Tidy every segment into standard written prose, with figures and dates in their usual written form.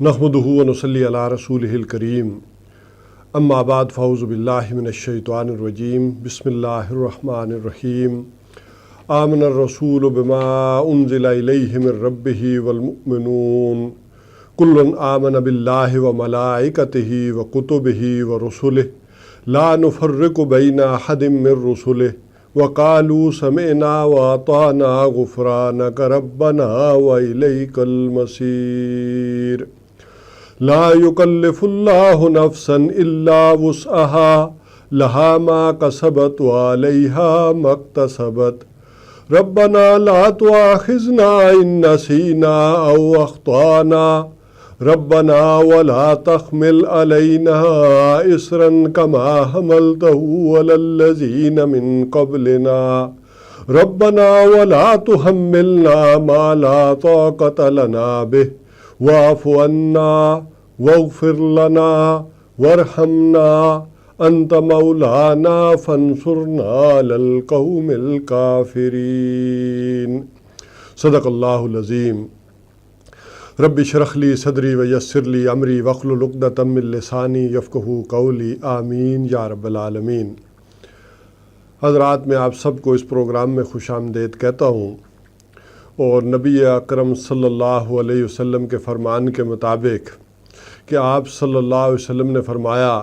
نحمدہ و نصلی علی رسولہ الکریم اما بعد فاعوذ باللہ من الشیطان الرجیم بسم اللہ الرحمن الرحیم آمن الرسول بما انزل الیہ من ربہ والمؤمنون کل آمن باللہ وملائکتہ وکتبہ ورسلہ لا نفرق بین احد من رسلہ وقالوا سمعنا واطعنا غفرانک ربنا والیک المصیر لا يكلف الله نفسا الا وسعها لها ما كسبت وعليها ما اكتسبت ربنا لا تؤاخذنا ان نسينا او اخطانا ربنا ولا تحمل علينا إصرا كما حملته على الذين من قبلنا ربنا ولا تحملنا ما لا طاقة لنا به واعف عنا واغفر لنا وارحمنا انت مولانا فانصرنا على القوم الكافرين صدق اللہ العظیم رب اشرح لی صدری ویسر لی امری واحلل عقدۃ من لسانی یفقہوا قولی آمین یا رب العالمین۔ حضرات، میں آپ سب کو اس پروگرام میں خوش آمدید کہتا ہوں، اور نبی اکرم صلی اللہ علیہ وسلم کے فرمان کے مطابق کہ آپ صلی اللہ علیہ وسلم نے فرمایا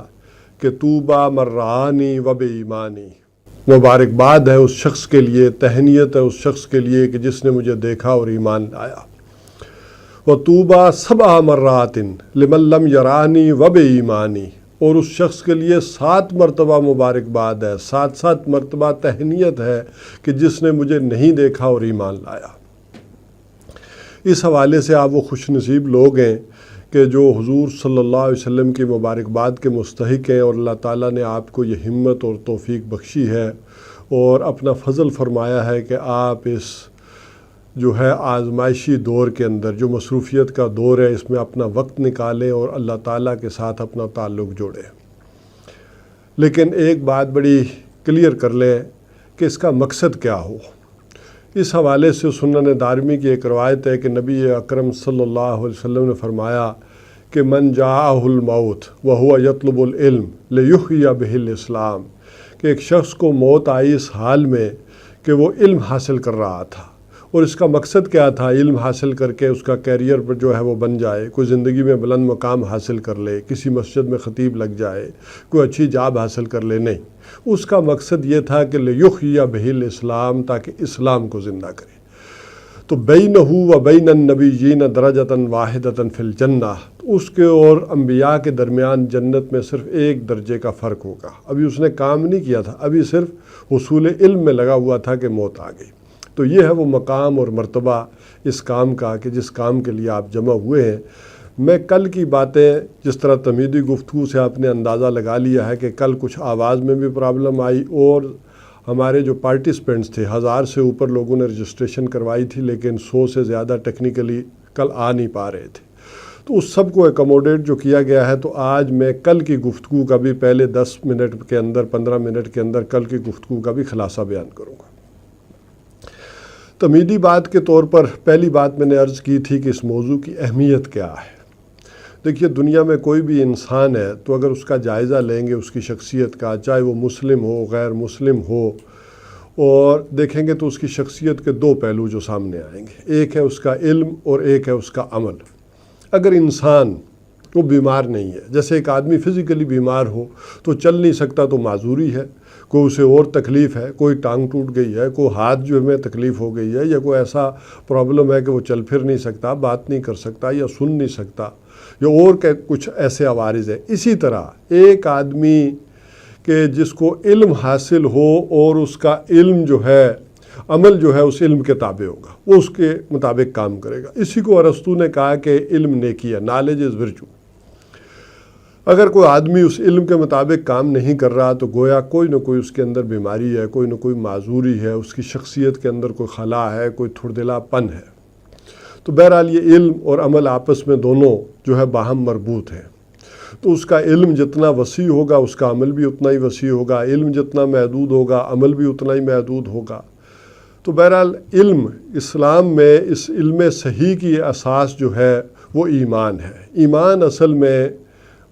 کہ طوبیٰ من رآنی و بایمانی، مبارکباد ہے اس شخص کے لیے، تہنیت ہے اس شخص کے لیے کہ جس نے مجھے دیکھا اور ایمان لایا۔ وطوبیٰ سبع مرات لمن لم یرانی و بایمانی، اور اس شخص کے لیے 7 مرتبہ مبارکباد ہے، 7 مرتبہ تہنیت ہے کہ جس نے مجھے نہیں دیکھا اور ایمان لایا۔ اس حوالے سے آپ وہ خوش نصیب لوگ ہیں کہ جو حضور صلی اللہ علیہ وسلم کی مبارکباد کے مستحق ہیں، اور اللہ تعالیٰ نے آپ کو یہ ہمت اور توفیق بخشی ہے اور اپنا فضل فرمایا ہے کہ آپ اس جو ہے آزمائشی دور کے اندر، جو مصروفیت کا دور ہے، اس میں اپنا وقت نکالیں اور اللہ تعالیٰ کے ساتھ اپنا تعلق جوڑیں۔ لیکن ایک بات بڑی کلیئر کر لیں کہ اس کا مقصد کیا ہو۔ اس حوالے سے سنن دارمی کی ایک روایت ہے کہ نبی اکرم صلی اللہ علیہ وسلم نے فرمایا کہ من جاءہ الموت وہو یطلب العلم لیحیی بہ الاسلام، کہ ایک شخص کو موت آئی اس حال میں کہ وہ علم حاصل کر رہا تھا، اور اس کا مقصد کیا تھا؟ علم حاصل کر کے اس کا کیریئر پر جو ہے وہ بن جائے، کوئی زندگی میں بلند مقام حاصل کر لے، کسی مسجد میں خطیب لگ جائے، کوئی اچھی جاب حاصل کر لے۔ نہیں، اس کا مقصد یہ تھا کہ لیحیی بہ الاسلام، تاکہ اسلام کو زندہ کرے۔ تو بینہ و بین النبیین درجۃ واحدۃ فی الجنہ، اس کے اور انبیاء کے درمیان جنت میں صرف 1 درجے کا فرق ہوگا۔ ابھی اس نے کام نہیں کیا تھا، ابھی صرف حصول علم میں لگا ہوا تھا کہ موت آ گئی۔ تو یہ ہے وہ مقام اور مرتبہ اس کام کا کہ جس کام کے لیے آپ جمع ہوئے ہیں۔ میں کل کی باتیں جس طرح تمہیدی گفتگو سے آپ نے اندازہ لگا لیا ہے کہ کل کچھ آواز میں بھی پرابلم آئی، اور ہمارے جو پارٹیسپینٹس تھے، 1000 سے اوپر لوگوں نے رجسٹریشن کروائی تھی، لیکن 100 سے زیادہ ٹیکنیکلی کل آ نہیں پا رہے تھے، تو اس سب کو ایکوموڈیٹ جو کیا گیا ہے۔ تو آج میں کل کی گفتگو کا بھی پہلے 10 منٹ کے اندر، 15 منٹ کے اندر کل کی گفتگو کا بھی خلاصہ بیان کروں گا۔ تمہیدی بات کے طور پر پہلی بات میں نے عرض کی تھی کہ اس موضوع کی اہمیت کیا ہے۔ دیکھیے، دنیا میں کوئی بھی انسان ہے تو اگر اس کا جائزہ لیں گے اس کی شخصیت کا، چاہے وہ مسلم ہو غیر مسلم ہو، اور دیکھیں گے تو اس کی شخصیت کے 2 پہلو جو سامنے آئیں گے، ایک ہے اس کا علم اور ایک ہے اس کا عمل۔ اگر انسان وہ بیمار نہیں ہے، جیسے ایک آدمی فزیکلی بیمار ہو تو چل نہیں سکتا تو معذوری ہے، کوئی اسے اور تکلیف ہے، کوئی ٹانگ ٹوٹ گئی ہے، کوئی ہاتھ جو میں تکلیف ہو گئی ہے، یا کوئی ایسا پرابلم ہے کہ وہ چل پھر نہیں سکتا، بات نہیں کر سکتا یا سن نہیں سکتا، یا اور کچھ ایسے عوارض ہیں۔ اسی طرح ایک آدمی کہ جس کو علم حاصل ہو اور اس کا علم جو ہے، عمل جو ہے اس علم کے تابع ہوگا، وہ اس کے مطابق کام کرے گا۔ اسی کو ارسطو نے کہا کہ علم نیکی ہے، نالج از ورچو۔ اگر کوئی آدمی اس علم کے مطابق کام نہیں کر رہا تو گویا کوئی نہ کوئی اس کے اندر بیماری ہے، کوئی نہ کوئی معذوری ہے، اس کی شخصیت کے اندر کوئی خلا ہے، کوئی تھڑدلا پن ہے۔ تو بہرحال یہ علم اور عمل آپس میں دونوں جو ہے باہم مربوط ہیں۔ تو اس کا علم جتنا وسیع ہوگا اس کا عمل بھی اتنا ہی وسیع ہوگا، علم جتنا محدود ہوگا عمل بھی اتنا ہی محدود ہوگا۔ تو بہرحال علم اسلام میں اس علم صحیح کی اساس جو ہے وہ ایمان ہے۔ ایمان اصل میں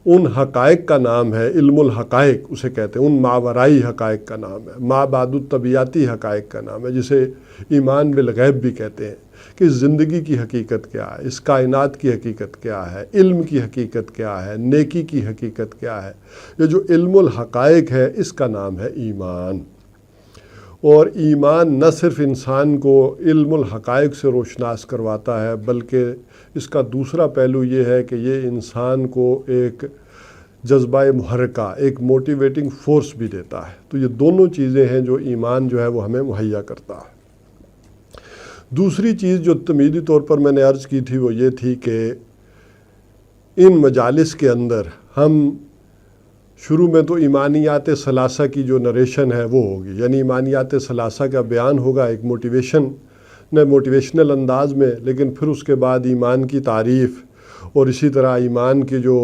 ان حقائق کا نام ہے، علم الحقائق اسے کہتے ہیں، ان ماورائی حقائق کا نام ہے، ما بعد الطبیعتی حقائق کا نام ہے، جسے ایمان بالغیب بھی کہتے ہیں، کہ اس زندگی کی حقیقت کیا ہے، اس کائنات کی حقیقت کیا ہے، علم کی حقیقت کیا ہے، نیکی کی حقیقت کیا ہے۔ یہ جو علم الحقائق ہے اس کا نام ہے ایمان۔ اور ایمان نہ صرف انسان کو علم الحقائق سے روشناس کرواتا ہے، بلکہ اس کا دوسرا پہلو یہ ہے کہ یہ انسان کو ایک جذبہ محرکہ، ایک موٹیویٹنگ فورس بھی دیتا ہے۔ تو یہ دونوں چیزیں ہیں جو ایمان جو ہے وہ ہمیں مہیا کرتا ہے۔ دوسری چیز جو تمہیدی طور پر میں نے عرض کی تھی وہ یہ تھی کہ ان مجالس کے اندر ہم شروع میں تو ایمانیات ثلاثہ کی جو نریشن ہے وہ ہوگی، یعنی ایمانیات ثلاثہ کا بیان ہوگا ایک موٹیویشنل انداز میں، لیکن پھر اس کے بعد ایمان کی تعریف اور اسی طرح ایمان کی جو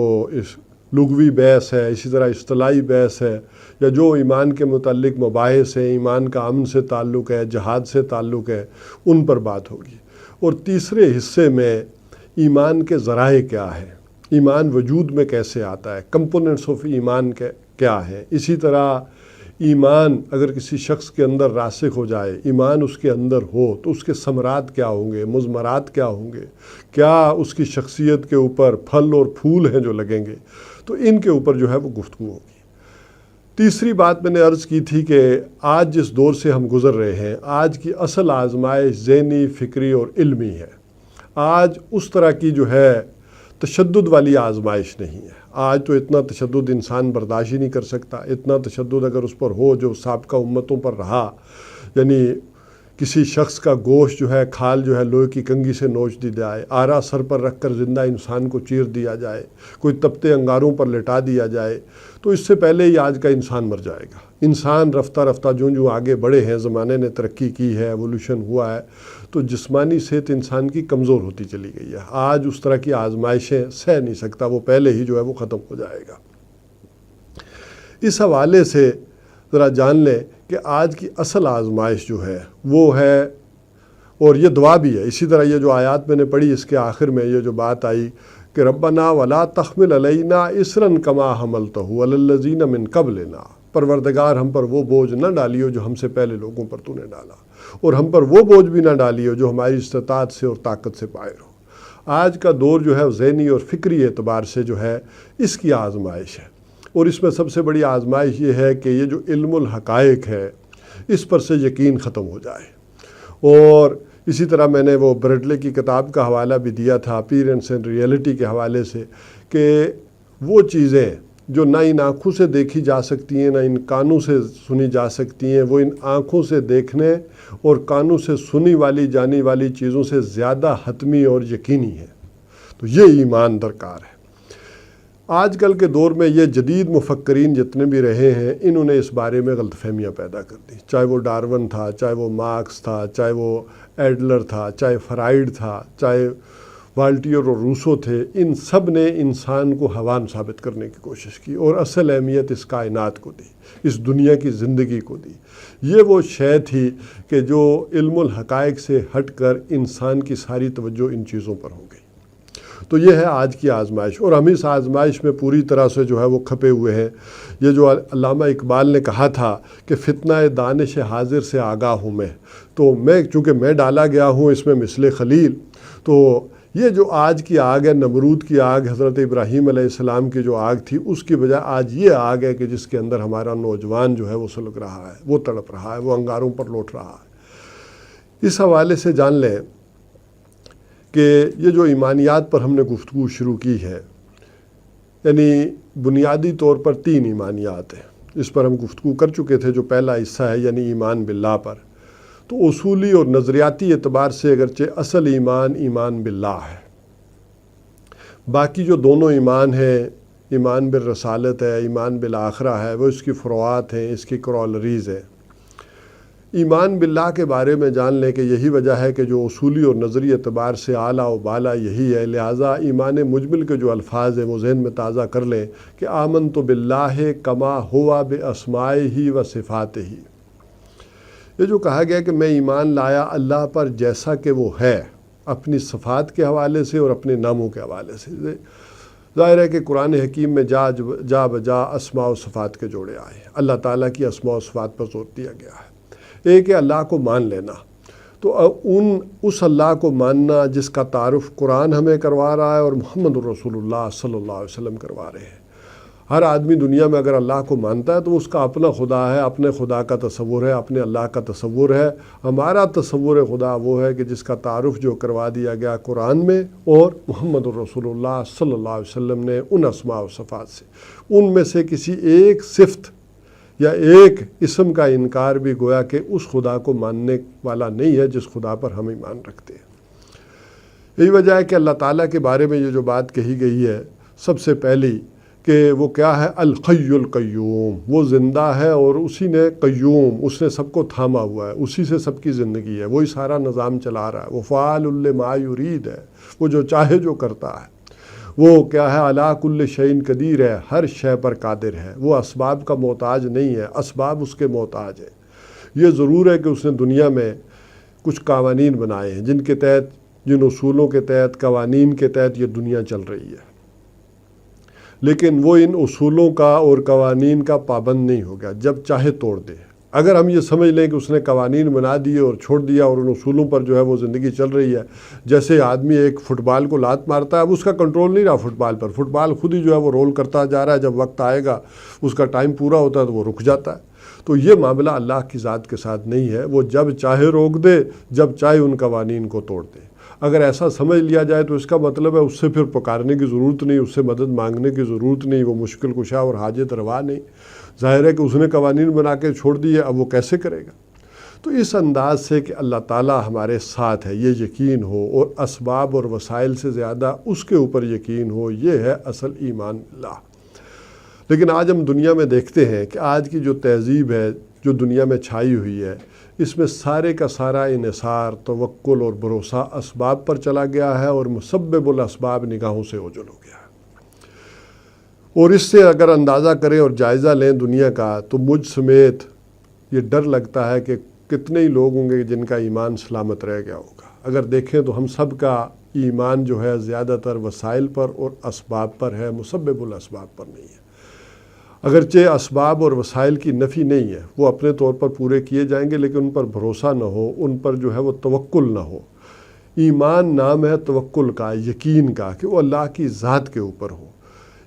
لغوی بحث ہے، اسی طرح اصطلاحی بحث ہے، یا جو ایمان کے متعلق مباحث ہیں، ایمان کا امن سے تعلق ہے، جہاد سے تعلق ہے، ان پر بات ہوگی۔ اور تیسرے حصے میں ایمان کے ذرائع کیا ہیں، ایمان وجود میں کیسے آتا ہے، کمپوننٹس آف ایمان کیا ہے، اسی طرح ایمان اگر کسی شخص کے اندر راسخ ہو جائے، ایمان اس کے اندر ہو تو اس کے ثمرات کیا ہوں گے، مضمرات کیا ہوں گے، کیا اس کی شخصیت کے اوپر پھل اور پھول ہیں جو لگیں گے، تو ان کے اوپر جو ہے وہ گفتگو ہوگی۔ تیسری بات میں نے عرض کی تھی کہ آج جس دور سے ہم گزر رہے ہیں، آج کی اصل آزمائش ذہنی، فکری اور علمی ہے۔ آج اس طرح کی جو ہے تشدد والی آزمائش نہیں ہے۔ آج تو اتنا تشدد انسان برداشت ہی نہیں کر سکتا۔ اتنا تشدد اگر اس پر ہو جو سابقہ امتوں پر رہا، یعنی کسی شخص کا گوشت جو ہے، کھال جو ہے لوہے کی کنگھی سے نوچ دی جائے، آرا سر پر رکھ کر زندہ انسان کو چیر دیا جائے، کوئی تپتے انگاروں پر لٹا دیا جائے، تو اس سے پہلے ہی آج کا انسان مر جائے گا۔ انسان رفتہ رفتہ جو آگے بڑھے ہیں، زمانے نے ترقی کی ہے، ایوولوشن ہوا ہے، تو جسمانی صحت انسان کی کمزور ہوتی چلی گئی ہے۔ آج اس طرح کی آزمائشیں سہ نہیں سکتا، وہ پہلے ہی جو ہے وہ ختم ہو جائے گا۔ اس حوالے سے ذرا جان لیں کہ آج کی اصل آزمائش جو ہے وہ ہے، اور یہ دعا بھی ہے، اسی طرح یہ جو آیات میں نے پڑھی اس کے آخر میں یہ جو بات آئی کہ ربنا ولا تحمل علینا اسرا کما حملتہ علی الذین من قبلنا، پروردگار ہم پر وہ بوجھ نہ ڈالیو جو ہم سے پہلے لوگوں پر تو نے ڈالا، اور ہم پر وہ بوجھ بھی نہ ڈالیو جو ہماری استطاعت سے اور طاقت سے پائر ہو۔ آج کا دور جو ہے ذہنی اور فکری اعتبار سے جو ہے اس کی آزمائش ہے، اور اس میں سب سے بڑی آزمائش یہ ہے کہ یہ جو علم الحقائق ہے اس پر سے یقین ختم ہو جائے۔ اور اسی طرح میں نے وہ برڈلے کی کتاب کا حوالہ بھی دیا تھا، اپیرنس اینڈ ریئلٹی کے حوالے سے، کہ وہ چیزیں جو نہ ان آنکھوں سے دیکھی جا سکتی ہیں، نہ ان کانوں سے سنی جا سکتی ہیں، وہ ان آنکھوں سے دیکھنے اور کانوں سے سنی والی جانی والی چیزوں سے زیادہ حتمی اور یقینی ہیں۔ تو یہ ایمان درکار ہے۔ آج کل کے دور میں یہ جدید مفکرین جتنے بھی رہے ہیں، انہوں نے اس بارے میں غلط فہمیاں پیدا کر دی، چاہے وہ ڈارون تھا، چاہے وہ مارکس تھا، چاہے وہ ایڈلر تھا، چاہے فرائڈ تھا، چاہے والٹیر اور روسو تھے، ان سب نے انسان کو حیوان ثابت کرنے کی کوشش کی اور اصل اہمیت اس کائنات کو دی، اس دنیا کی زندگی کو دی۔ یہ وہ شے تھی کہ جو علم الحقائق سے ہٹ کر انسان کی ساری توجہ ان چیزوں پر ہو گئی۔ تو یہ ہے آج کی آزمائش، اور ہم اس آزمائش میں پوری طرح سے جو ہے وہ کھپے ہوئے ہیں۔ یہ جو علامہ اقبال نے کہا تھا کہ فتنہ دانش حاضر سے آگاہ ہوں میں، تو چونکہ میں ڈالا گیا ہوں اس میں مثل خلیل، تو یہ جو آج کی آگ ہے، نمرود کی آگ، حضرت ابراہیم علیہ السلام کی جو آگ تھی، اس کی بجائے آج یہ آگ ہے کہ جس کے اندر ہمارا نوجوان جو ہے وہ سلگ رہا ہے، وہ تڑپ رہا ہے، وہ انگاروں پر لوٹ رہا ہے۔ اس حوالے سے جان لیں کہ یہ جو ایمانیات پر ہم نے گفتگو شروع کی ہے، یعنی بنیادی طور پر 3 ایمانیات ہیں، اس پر ہم گفتگو کر چکے تھے۔ جو پہلا حصہ ہے یعنی ایمان باللہ پر، تو اصولی اور نظریاتی اعتبار سے اگرچہ اصل ایمان باللہ ہے، باقی جو دونوں ایمان ہیں، ایمان بالرسالت ہے، ایمان بالآخرہ ہے، وہ اس کی فروعات ہیں، اس کی کرولریز ہیں۔ ایمان باللہ کے بارے میں جان لیں کہ یہی وجہ ہے کہ جو اصولی اور نظری اعتبار سے اعلیٰ و بالا یہی ہے، لہٰذا ایمان مجمل کے جو الفاظ ہیں وہ ذہن میں تازہ کر لیں کہ آمنت باللہ کما ہوا باسمائہ و صفاتہ۔ یہ جو کہا گیا کہ میں ایمان لایا اللہ پر جیسا کہ وہ ہے، اپنی صفات کے حوالے سے اور اپنے ناموں کے حوالے سے۔ ظاہر ہے کہ قرآن حکیم میں جا بجا اسماء و صفات کے جوڑے آئے، اللہ تعالیٰ کی اسماء و صفات پر زور دیا گیا ہے۔ ایک ہے اللہ کو مان لینا، تو اس اللہ کو ماننا جس کا تعارف قرآن ہمیں کروا رہا ہے اور محمد الرسول اللہ صلی اللہ علیہ وسلم کروا رہے ہیں۔ ہر آدمی دنیا میں اگر اللہ کو مانتا ہے تو اس کا اپنا خدا ہے، اپنے خدا کا تصور ہے، اپنے اللہ کا تصور ہے۔ ہمارا تصور خدا وہ ہے کہ جس کا تعارف جو کروا دیا گیا قرآن میں اور محمد الرسول اللہ صلی اللہ علیہ وسلم نے ان اسماء و صفات سے، ان میں سے کسی ایک صفت یا ایک اسم کا انکار بھی گویا کہ اس خدا کو ماننے والا نہیں ہے جس خدا پر ہم ایمان رکھتے ہیں۔ یہی وجہ ہے کہ اللہ تعالیٰ کے بارے میں یہ جو بات کہی گئی ہے سب سے پہلی کہ وہ کیا ہے، الحی القیوم، وہ زندہ ہے اور اسی نے قیوم، اس نے سب کو تھاما ہوا ہے، اسی سے سب کی زندگی ہے، وہی سارا نظام چلا رہا ہے، وہ فعال لما یرید ہے، وہ جو چاہے جو کرتا ہے، وہ کیا ہے، علی کل شیء قدیر ہے، ہر شے پر قادر ہے، وہ اسباب کا محتاج نہیں ہے، اسباب اس کے محتاج ہے۔ یہ ضرور ہے کہ اس نے دنیا میں کچھ قوانین بنائے ہیں جن کے تحت، جن اصولوں کے تحت، قوانین کے تحت یہ دنیا چل رہی ہے، لیکن وہ ان اصولوں کا اور قوانین کا پابند نہیں ہو گیا، جب چاہے توڑ دے۔ اگر ہم یہ سمجھ لیں کہ اس نے قوانین بنا دیے اور چھوڑ دیا اور ان اصولوں پر جو ہے وہ زندگی چل رہی ہے، جیسے آدمی ایک فٹ بال کو لات مارتا ہے، اب اس کا کنٹرول نہیں رہا فٹ بال پر، فٹ بال خود ہی جو ہے وہ رول کرتا جا رہا ہے، جب وقت آئے گا اس کا ٹائم پورا ہوتا ہے تو وہ رک جاتا ہے۔ تو یہ معاملہ اللہ کی ذات کے ساتھ نہیں ہے، وہ جب چاہے روک دے، جب چاہے ان قوانین کو توڑ دے۔ اگر ایسا سمجھ لیا جائے تو اس کا مطلب ہے اس سے پھر پکارنے کی ضرورت نہیں، اس سے مدد مانگنے کی ضرورت نہیں، وہ مشکل کشا اور حاجت روا نہیں۔ ظاہر ہے کہ اس نے قوانین بنا کے چھوڑ دیے، اب وہ کیسے کرے گا؟ تو اس انداز سے کہ اللہ تعالیٰ ہمارے ساتھ ہے یہ یقین ہو، اور اسباب اور وسائل سے زیادہ اس کے اوپر یقین ہو، یہ ہے اصل ایمان باللہ۔ لیکن آج ہم دنیا میں دیکھتے ہیں کہ آج کی جو تہذیب ہے جو دنیا میں چھائی ہوئی ہے، اس میں سارے کا سارا انحصار، توکل اور بھروسہ اسباب پر چلا گیا ہے، اور مسبب الاسباب نگاہوں سے اوجھل ہو گیا ہے۔ اور اس سے اگر اندازہ کریں اور جائزہ لیں دنیا کا، تو مجھ سمیت یہ ڈر لگتا ہے کہ کتنے ہی لوگ ہوں گے جن کا ایمان سلامت رہ گیا ہوگا۔ اگر دیکھیں تو ہم سب کا ایمان جو ہے زیادہ تر وسائل پر اور اسباب پر ہے، مسبب الاسباب پر نہیں ہے۔ اگرچہ اسباب اور وسائل کی نفی نہیں ہے، وہ اپنے طور پر پورے کیے جائیں گے، لیکن ان پر بھروسہ نہ ہو، ان پر جو ہے وہ توکل نہ ہو۔ ایمان نام ہے توکل کا، یقین کا، کہ وہ اللہ کی ذات کے اوپر ہو۔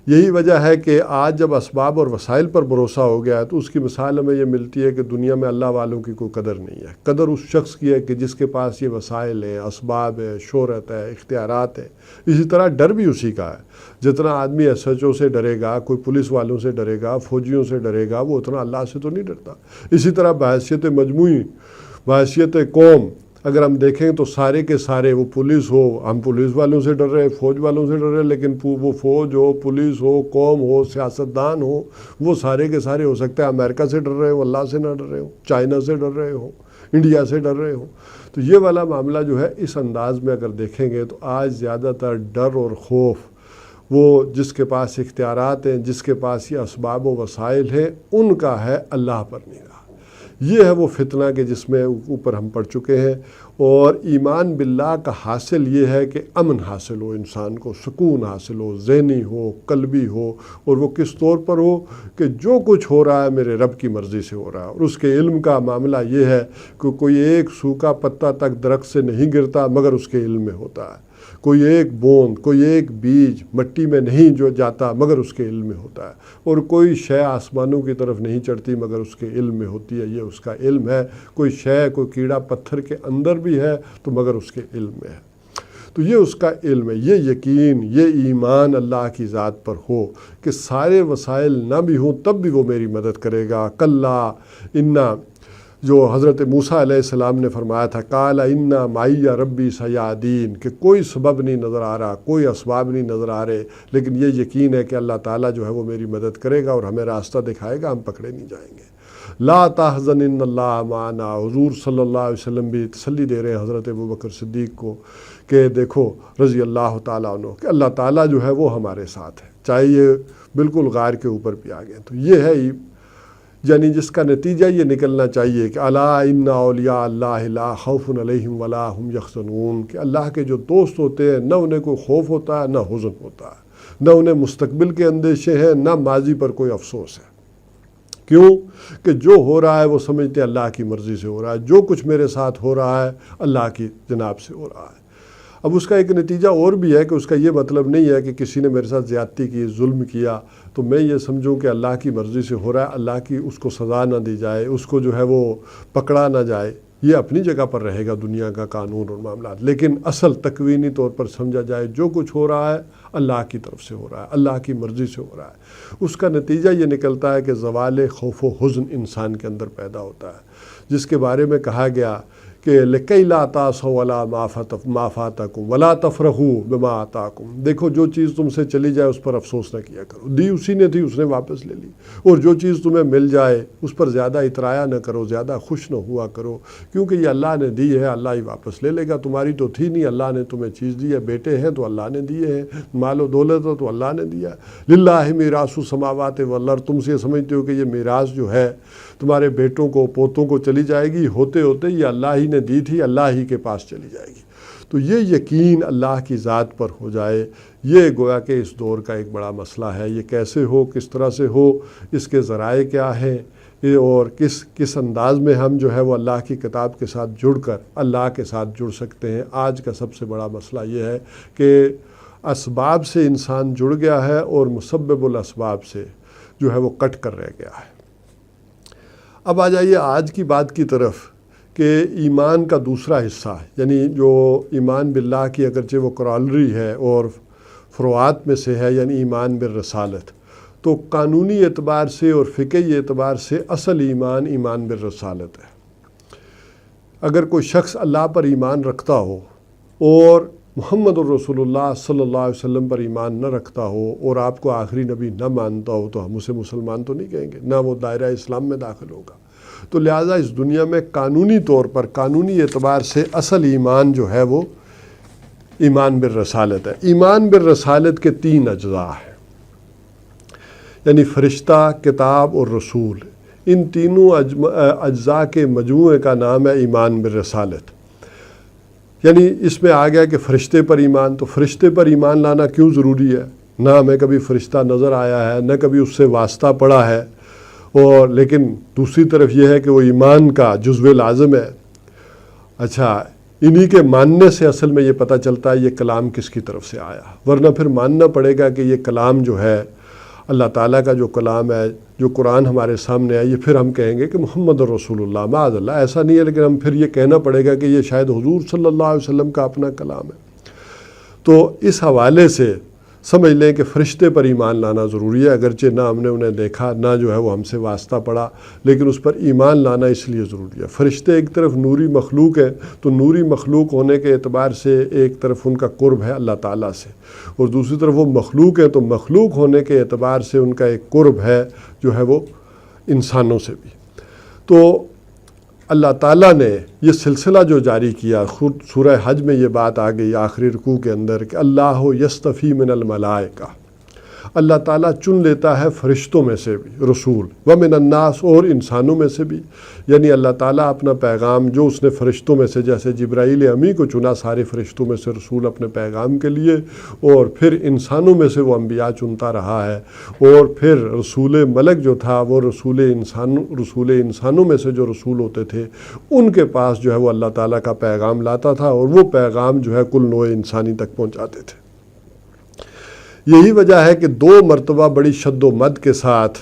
یہی وجہ ہے کہ آج جب اسباب اور وسائل پر بھروسہ ہو گیا ہے تو اس کی مثال ہمیں یہ ملتی ہے کہ دنیا میں اللہ والوں کی کوئی قدر نہیں ہے۔ قدر اس شخص کی ہے کہ جس کے پاس یہ وسائل ہیں، اسباب ہے، شہرت ہے، اختیارات ہے۔ اسی طرح ڈر بھی اسی کا ہے۔ جتنا آدمی ایس ایچ او سے ڈرے گا، کوئی پولیس والوں سے ڈرے گا، فوجیوں سے ڈرے گا، وہ اتنا اللہ سے تو نہیں ڈرتا۔ اسی طرح بحیثیت مجموعی، بحیثیت قوم اگر ہم دیکھیں تو سارے کے سارے، وہ پولیس ہو، ہم پولیس والوں سے ڈر رہے، فوج والوں سے ڈر رہے، لیکن وہ فوج ہو، پولیس ہو، قوم ہو، سیاستدان ہو، وہ سارے کے سارے ہو سکتا ہے امریکہ سے ڈر رہے ہو، اللہ سے نہ ڈر رہے ہو، چائنا سے ڈر رہے ہو، انڈیا سے ڈر رہے ہو۔ تو یہ والا معاملہ جو ہے اس انداز میں اگر دیکھیں گے تو آج زیادہ تر ڈر اور خوف وہ جس کے پاس اختیارات ہیں، جس کے پاس یہ اسباب و وسائل ہیں، ان کا ہے، اللہ پر نگاہ۔ یہ ہے وہ فتنہ کہ جس میں اوپر ہم پڑھ چکے ہیں۔ اور ایمان باللہ کا حاصل یہ ہے کہ امن حاصل ہو، انسان کو سکون حاصل ہو، ذہنی ہو، قلبی ہو، اور وہ کس طور پر ہو کہ جو کچھ ہو رہا ہے میرے رب کی مرضی سے ہو رہا ہے۔ اور اس کے علم کا معاملہ یہ ہے کہ کوئی ایک سوکھا پتا تک درخت سے نہیں گرتا مگر اس کے علم میں ہوتا ہے، کوئی ایک بوند، کوئی ایک بیج مٹی میں نہیں جو جاتا مگر اس کے علم میں ہوتا ہے، اور کوئی شے آسمانوں کی طرف نہیں چڑھتی مگر اس کے علم میں ہوتی ہے، یہ اس کا علم ہے۔ کوئی شے، کوئی کیڑا پتھر کے اندر بھی ہے تو مگر اس کے علم میں ہے۔ تو یہ اس کا علم ہے، یہ یقین، یہ ایمان اللہ کی ذات پر ہو کہ سارے وسائل نہ بھی ہوں تب بھی وہ میری مدد کرے گا۔ کلا انا، جو حضرت موسیٰ علیہ السلام نے فرمایا تھا، قال انا معی ربی سیہدین، کہ کوئی سبب نہیں نظر آ رہا، کوئی اسباب نہیں نظر آ رہے، لیکن یہ یقین ہے کہ اللہ تعالیٰ جو ہے وہ میری مدد کرے گا اور ہمیں راستہ دکھائے گا، ہم پکڑے نہیں جائیں گے۔ لا تحزن ان اللہ معنا، حضور صلی اللہ علیہ وسلم بھی تسلی دے رہے ہیں حضرت ابوبکر صدیق کو کہ دیکھو رضی اللہ تعالیٰ عنہ، کہ اللہ تعالیٰ جو ہے وہ ہمارے ساتھ ہے، چاہے یہ بالکل غار کے اوپر بھی آ گئے۔ تو یہ ہے یعنی جس کا نتیجہ یہ نکلنا چاہیے کہ الا ان اولیاء اللہ لا خوف علیہم ولا هم یحزنون، کہ اللہ کے جو دوست ہوتے ہیں نہ انہیں کوئی خوف ہوتا ہے نہ حزن ہوتا ہے، نہ انہیں مستقبل کے اندیشے ہیں نہ ماضی پر کوئی افسوس ہے۔ کیوں کہ جو ہو رہا ہے وہ سمجھتے ہیں اللہ کی مرضی سے ہو رہا ہے، جو کچھ میرے ساتھ ہو رہا ہے اللہ کی جناب سے ہو رہا ہے۔ اب اس کا ایک نتیجہ اور بھی ہے کہ اس کا یہ مطلب نہیں ہے کہ کسی نے میرے ساتھ زیادتی کی، ظلم کیا تو میں یہ سمجھوں کہ اللہ کی مرضی سے ہو رہا ہے، اللہ کی اس کو سزا نہ دی جائے، اس کو جو ہے وہ پکڑا نہ جائے، یہ اپنی جگہ پر رہے گا دنیا کا قانون اور معاملات، لیکن اصل تکوینی طور پر سمجھا جائے جو کچھ ہو رہا ہے اللہ کی طرف سے ہو رہا ہے، اللہ کی مرضی سے ہو رہا ہے۔ اس کا نتیجہ یہ نکلتا ہے کہ زوال خوف و حزن انسان کے اندر پیدا ہوتا ہے، جس کے بارے میں کہا گیا کہ لِكَيْ لَا تَأْسَوْا عَلَىٰ مَا فَاتَكُمْ وَلَا تَفْرَحُوا بِمَا آتَاكُمْ، دیکھو جو چیز تم سے چلی جائے اس پر افسوس نہ کیا کرو، دی اسی نے تھی اس نے واپس لے لی، اور جو چیز تمہیں مل جائے اس پر زیادہ اترایا نہ کرو، زیادہ خوش نہ ہوا کرو، کیونکہ یہ اللہ نے دی ہے، اللہ ہی واپس لے لے گا، تمہاری تو تھی نہیں، اللہ نے تمہیں چیز دی ہے، بیٹے ہیں تو اللہ نے دیے ہیں، مال و دولت ہے تو اللہ نے دیا ہے، للہ میراث السماوات والارض، تم سے سمجھتے ہو کہ یہ میراث جو ہے تمہارے بیٹوں کو پوتوں کو چلی جائے گی، ہوتے ہوتے یہ اللہ ہی نے دی تھی، اللہ ہی کے پاس چلی جائے گی۔ تو یہ یقین اللہ کی ذات پر ہو جائے، یہ گویا کہ اس دور کا ایک بڑا مسئلہ ہے۔ یہ کیسے ہو، کس طرح سے ہو، اس کے ذرائع کیا ہیں، اور کس انداز میں ہم جو ہے وہ اللہ کی کتاب کے ساتھ جڑ کر اللہ کے ساتھ جڑ سکتے ہیں۔ آج کا سب سے بڑا مسئلہ یہ ہے کہ اسباب سے انسان جڑ گیا ہے اور مسبب الاسباب سے جو ہے وہ کٹ کر رہ گیا ہے۔ اب آ جائیے آج کی بات کی طرف کہ ایمان کا دوسرا حصہ، یعنی جو ایمان باللہ کی اگرچہ وہ کرالری ہے اور فروعات میں سے ہے، یعنی ایمان بالرسالت، تو قانونی اعتبار سے اور فقہی اعتبار سے اصل ایمان بالرسالت ہے۔ اگر کوئی شخص اللہ پر ایمان رکھتا ہو اور محمد الرسول اللہ صلی اللہ علیہ وسلم پر ایمان نہ رکھتا ہو اور آپ کو آخری نبی نہ مانتا ہو تو ہم اسے مسلمان تو نہیں کہیں گے، نہ وہ دائرہ اسلام میں داخل ہوگا۔ تو لہٰذا اس دنیا میں قانونی طور پر قانونی اعتبار سے اصل ایمان جو ہے وہ ایمان بالرسالت ہے۔ ایمان بالرسالت کے 3 اجزاء ہیں، یعنی فرشتہ، کتاب اور رسول، ان تینوں اجزاء کے مجموعے کا نام ہے ایمان بالرسالت۔ یعنی اس میں آ گیا کہ فرشتے پر ایمان، تو فرشتے پر ایمان لانا کیوں ضروری ہے؟ نہ ہمیں کبھی فرشتہ نظر آیا ہے، نہ کبھی اس سے واسطہ پڑا ہے، اور لیکن دوسری طرف یہ ہے کہ وہ ایمان کا جزو لازم ہے۔ اچھا، انہی کے ماننے سے اصل میں یہ پتہ چلتا ہے یہ کلام کس کی طرف سے آیا، ورنہ پھر ماننا پڑے گا کہ یہ کلام جو ہے اللہ تعالیٰ کا جو کلام ہے، جو قرآن ہمارے سامنے ہے، یہ پھر ہم کہیں گے کہ محمد رسول اللہ، معاذ اللہ ایسا نہیں ہے، لیکن ہم پھر یہ کہنا پڑے گا کہ یہ شاید حضور صلی اللہ علیہ وسلم کا اپنا کلام ہے۔ تو اس حوالے سے سمجھ لیں کہ فرشتے پر ایمان لانا ضروری ہے، اگرچہ نہ ہم نے انہیں دیکھا، نہ جو ہے وہ ہم سے واسطہ پڑا، لیکن اس پر ایمان لانا اس لیے ضروری ہے۔ فرشتے ایک طرف نوری مخلوق ہیں، تو نوری مخلوق ہونے کے اعتبار سے ایک طرف ان کا قرب ہے اللہ تعالیٰ سے، اور دوسری طرف وہ مخلوق ہیں تو مخلوق ہونے کے اعتبار سے ان کا ایک قرب ہے جو ہے وہ انسانوں سے بھی۔ تو اللہ تعالیٰ نے یہ سلسلہ جو جاری کیا، خود سورہ حج میں یہ بات آ گئی آخری رکوع کے اندر کہ اللہ یستفی من الملائکہ، اللہ تعالیٰ چن لیتا ہے فرشتوں میں سے بھی رسول، ومن الناس، اور انسانوں میں سے بھی، یعنی اللہ تعالیٰ اپنا پیغام جو اس نے فرشتوں میں سے، جیسے جبرائیل امی کو چنا سارے فرشتوں میں سے رسول اپنے پیغام کے لیے، اور پھر انسانوں میں سے وہ انبیاء چنتا رہا ہے، اور پھر رسول ملک جو تھا وہ رسول انسانوں میں سے جو رسول ہوتے تھے ان کے پاس جو ہے وہ اللہ تعالیٰ کا پیغام لاتا تھا، اور وہ پیغام جو ہے کل نوع انسانی تک پہنچاتے تھے۔ یہی وجہ ہے کہ 2 مرتبہ بڑی شد و مد کے ساتھ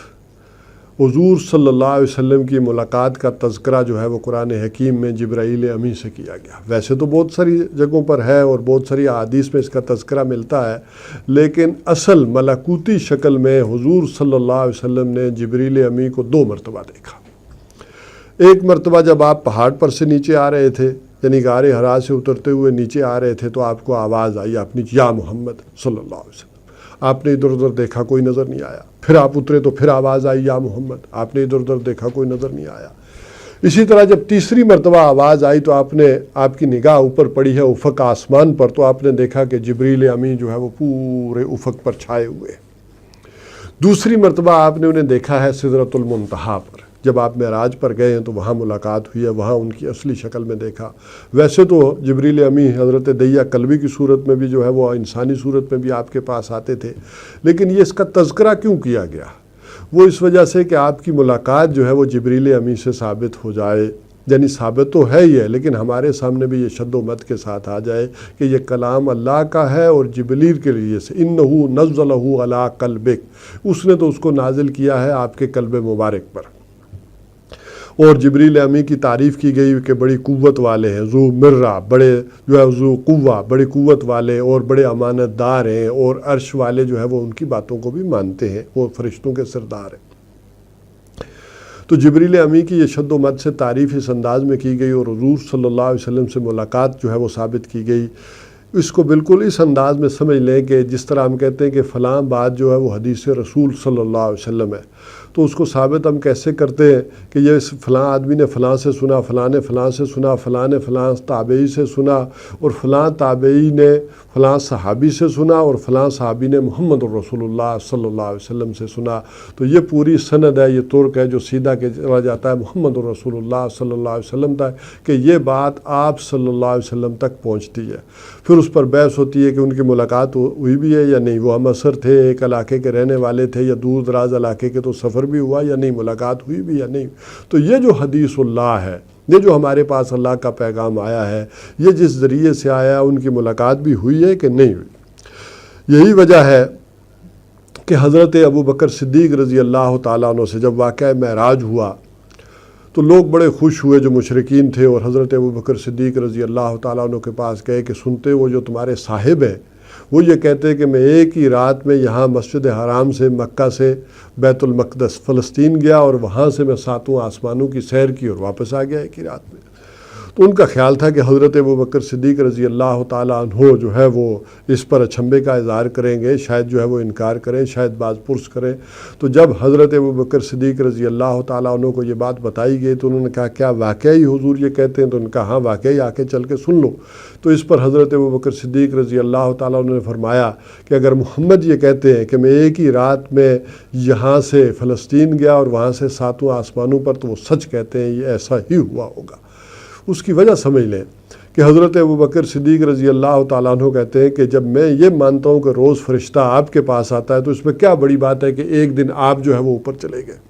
حضور صلی اللہ علیہ وسلم کی ملاقات کا تذکرہ جو ہے وہ قرآن حکیم میں جبرائیل امی سے کیا گیا۔ ویسے تو بہت ساری جگہوں پر ہے اور بہت ساری احادیث میں اس کا تذکرہ ملتا ہے، لیکن اصل ملکوتی شکل میں حضور صلی اللہ علیہ وسلم نے جبرائیل امی کو 2 مرتبہ دیکھا۔ ایک مرتبہ جب آپ پہاڑ پر سے نیچے آ رہے تھے، یعنی غار حرا سے اترتے ہوئے نیچے آ رہے تھے، تو آپ کو آواز آئی اپنی، یا محمد صلی اللہ علیہ وسلم۔ آپ نے ادھر ادھر دیکھا، کوئی نظر نہیں آیا، پھر آپ اترے تو پھر آواز آئی یا محمد، آپ نے ادھر ادھر دیکھا، کوئی نظر نہیں آیا۔ اسی طرح جب تیسری مرتبہ آواز آئی تو آپ کی نگاہ اوپر پڑی ہے افق آسمان پر، تو آپ نے دیکھا کہ جبریل امی جو ہے وہ پورے افق پر چھائے ہوئے۔ دوسری مرتبہ آپ نے انہیں دیکھا ہے سدرۃ المنتہا پر، جب آپ معراج پر گئے ہیں تو وہاں ملاقات ہوئی ہے، وہاں ان کی اصلی شکل میں دیکھا۔ ویسے تو جبریل امی حضرت دحیہ کلبی کی صورت میں بھی جو ہے وہ انسانی صورت میں بھی آپ کے پاس آتے تھے، لیکن یہ اس کا تذکرہ کیوں کیا گیا؟ وہ اس وجہ سے کہ آپ کی ملاقات جو ہے وہ جبریل امی سے ثابت ہو جائے، یعنی ثابت تو ہے ہی ہے لیکن ہمارے سامنے بھی یہ شد و مد کے ساتھ آ جائے کہ یہ کلام اللہ کا ہے اور جبریل کے لیے سے انہو نزلہ علی قلبک، اس نے تو اس کو نازل کیا ہے آپ کے قلب مبارک پر۔ اور جبریل امی کی تعریف کی گئی کہ بڑی قوت والے ہیں، ذو مرہ، بڑے جو ہے ذو قوہ، بڑی قوت والے اور بڑے امانت دار ہیں، اور عرش والے جو ہے وہ ان کی باتوں کو بھی مانتے ہیں، وہ فرشتوں کے سردار ہیں۔ تو جبریل امی کی یہ شد و مد سے تعریف اس انداز میں کی گئی اور حضور صلی اللہ علیہ وسلم سے ملاقات جو ہے وہ ثابت کی گئی۔ اس کو بالکل اس انداز میں سمجھ لیں کہ جس طرح ہم کہتے ہیں کہ فلاں بات جو ہے وہ حدیث رسول صلی اللہ علیہ وسلم ہے، تو اس کو ثابت ہم کیسے کرتے ہیں کہ یہ فلاں آدمی نے فلاں سے سنا، فلاں نے فلاں سے سنا، فلاں نے فلاں تابعی سے سنا، اور فلاں تابعی نے فلاں صحابی سے سنا، اور فلاں صحابی نے محمد الرسول اللہ صلی اللہ علیہ وسلم سے سنا۔ تو یہ پوری سند ہے، یہ ترک ہے جو سیدھا کہ چلا جاتا ہے محمد الرسول اللہ صلی اللہ علیہ وسلم تک، کہ یہ بات آپ صلی اللہ علیہ وسلم تک پہنچتی ہے۔ پھر اس پر بحث ہوتی ہے کہ ان کی ملاقات ہوئی بھی ہے یا نہیں، وہ ہم اثر تھے، ایک علاقے کے رہنے والے تھے یا دور دراز علاقے کے، تو سفر بھی ہوا یا نہیں، ملاقات ہوئی بھی یا نہیں۔ تو یہ جو حدیث اللہ ہے، یہ جو ہمارے پاس اللہ کا پیغام آیا ہے، یہ جس ذریعے سے آیا ان کی ملاقات بھی ہوئی ہے کہ نہیں ہوئی۔ یہی وجہ ہے کہ حضرت ابوبکر صدیق رضی اللہ تعالیٰ عنہ سے جب واقعہ معراج ہوا تو لوگ بڑے خوش ہوئے جو مشرکین تھے، اور حضرت ابوبکر صدیق رضی اللہ تعالیٰ عنہ کے پاس گئے کہ سنتے وہ جو تمہارے صاحب ہیں وہ یہ کہتے ہیں کہ میں ایک ہی رات میں یہاں مسجد حرام سے مکہ سے بیت المقدس فلسطین گیا، اور وہاں سے میں 7 آسمانوں کی سیر کی اور واپس آ گیا ایک ہی رات میں۔ تو ان کا خیال تھا کہ حضرت ابوبکر صدیق رضی اللہ تعالیٰ عنہ جو ہے وہ اس پر اچنبھے کا اظہار کریں گے، شاید جو ہے وہ انکار کریں، شاید باز پرس کریں۔ تو جب حضرت ابوبکر صدیق رضی اللہ تعالیٰ عنہ کو یہ بات بتائی گئی تو انہوں نے کہا کیا واقعی حضور یہ کہتے ہیں؟ تو ان کا ہاں واقعی، آ کے چل کے سن لو۔ تو اس پر حضرت ابوبکر صدیق رضی اللہ تعالیٰ عنہ نے فرمایا کہ اگر محمد یہ کہتے ہیں کہ میں ایک ہی رات میں یہاں سے فلسطین گیا اور وہاں سے 7 آسمانوں پر، تو وہ سچ کہتے ہیں، یہ ایسا ہی ہوا ہوگا۔ اس کی وجہ سمجھ لیں کہ حضرت ابوبکر صدیق رضی اللہ تعالیٰ عنہ کہتے ہیں کہ جب میں یہ مانتا ہوں کہ روز فرشتہ آپ کے پاس آتا ہے تو اس میں کیا بڑی بات ہے کہ ایک دن آپ جو ہے وہ اوپر چلے گئے۔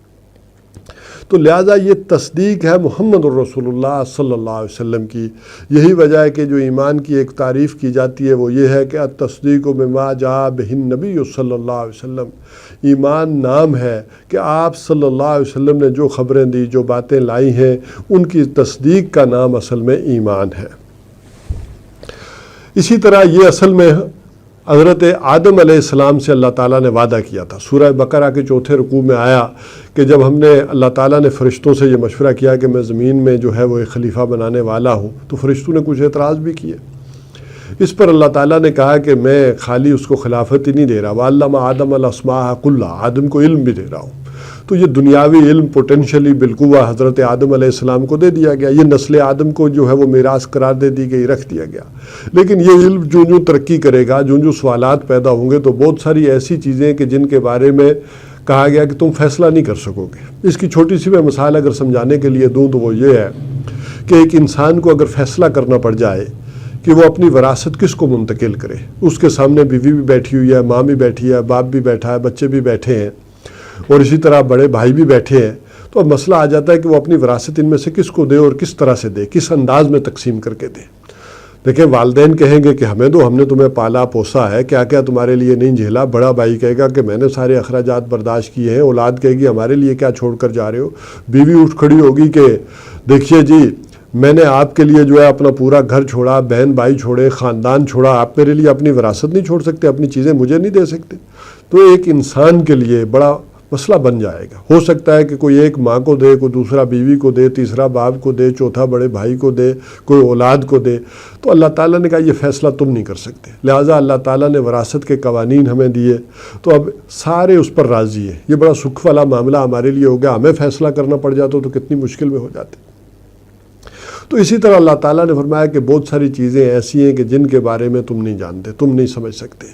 تو لہٰذا یہ تصدیق ہے محمد الرسول اللہ صلی اللہ علیہ وسلم کی۔ یہی وجہ ہے کہ جو ایمان کی ایک تعریف کی جاتی ہے وہ یہ ہے کہ التصدیق بما جاء بہ النبی صلی اللہ علیہ وسلم۔ ایمان نام ہے کہ آپ صلی اللہ علیہ وسلم نے جو خبریں دی، جو باتیں لائی ہیں، ان کی تصدیق کا نام اصل میں ایمان ہے۔ اسی طرح یہ اصل میں حضرت آدم علیہ السلام سے اللہ تعالیٰ نے وعدہ کیا تھا۔ سورہ بقرہ کے 4 رکوع میں آیا کہ جب ہم نے اللہ تعالیٰ نے فرشتوں سے یہ مشورہ کیا کہ میں زمین میں جو ہے وہ ایک خلیفہ بنانے والا ہوں، تو فرشتوں نے کچھ اعتراض بھی کیے۔ اس پر اللہ تعالیٰ نے کہا کہ میں خالی اس کو خلافت ہی نہیں دے رہا، وَعَلَّمَ آدَمَ الْأَسْمَاءَ كُلَّهَا، آدم کو علم بھی دے رہا ہوں۔ تو یہ دنیاوی علم پوٹینشلی بالقوہ حضرت آدم علیہ السلام کو دے دیا گیا، یہ نسل آدم کو جو ہے وہ میراث قرار دے دی گئی، رکھ دیا گیا۔ لیکن یہ علم جو ترقی کرے گا، جو سوالات پیدا ہوں گے، تو بہت ساری ایسی چیزیں کہ جن کے بارے میں کہا گیا کہ تم فیصلہ نہیں کر سکو گے۔ اس کی چھوٹی سی میں مثال اگر سمجھانے کے لیے دوں تو وہ یہ ہے کہ ایک انسان کو اگر فیصلہ کرنا پڑ جائے کہ وہ اپنی وراثت کس کو منتقل کرے، اس کے سامنے بیوی بھی بیٹھی ہوئی ہے، ماں بھی بیٹھی ہے، باپ بھی بیٹھا ہے، بچے بھی بیٹھے ہیں، اور اسی طرح بڑے بھائی بھی بیٹھے ہیں، تو اب مسئلہ آ جاتا ہے کہ وہ اپنی وراثت ان میں سے کس کو دے اور کس طرح سے دے، کس انداز میں تقسیم کر کے دے۔ دیکھیں، والدین کہیں گے کہ ہمیں دو، ہم نے تمہیں پالا پوسا ہے، کیا کیا تمہارے لیے نہیں جھیلا۔ بڑا بھائی کہے گا کہ میں نے سارے اخراجات برداشت کیے ہیں۔ اولاد کہے گی ہمارے لیے کیا چھوڑ کر جا رہے ہو۔ بیوی اٹھ کھڑی ہوگی کہ دیکھیے جی، میں نے آپ کے لیے جو ہے اپنا پورا گھر چھوڑا، بہن بھائی چھوڑے، خاندان چھوڑا، آپ میرے لیے اپنی وراثت نہیں چھوڑ سکتے، اپنی چیزیں مجھے نہیں دے سکتے۔ تو ایک انسان کے لیے بڑا مسئلہ بن جائے گا۔ ہو سکتا ہے کہ کوئی ایک ماں کو دے، کوئی دوسرا بیوی کو دے، تیسرا باپ کو دے، چوتھا بڑے بھائی کو دے، کوئی اولاد کو دے۔ تو اللہ تعالیٰ نے کہا یہ فیصلہ تم نہیں کر سکتے، لہٰذا اللہ تعالیٰ نے وراثت کے قوانین ہمیں دیے، تو اب سارے اس پر راضی ہیں۔ یہ بڑا سکھ والا معاملہ ہمارے لیے ہو گیا، ہمیں فیصلہ کرنا پڑ جاتا تو کتنی مشکل میں ہو جاتے۔ تو اسی طرح اللہ تعالیٰ نے فرمایا کہ بہت ساری چیزیں ایسی ہیں کہ جن کے بارے میں تم نہیں جانتے، تم نہیں سمجھ سکتے۔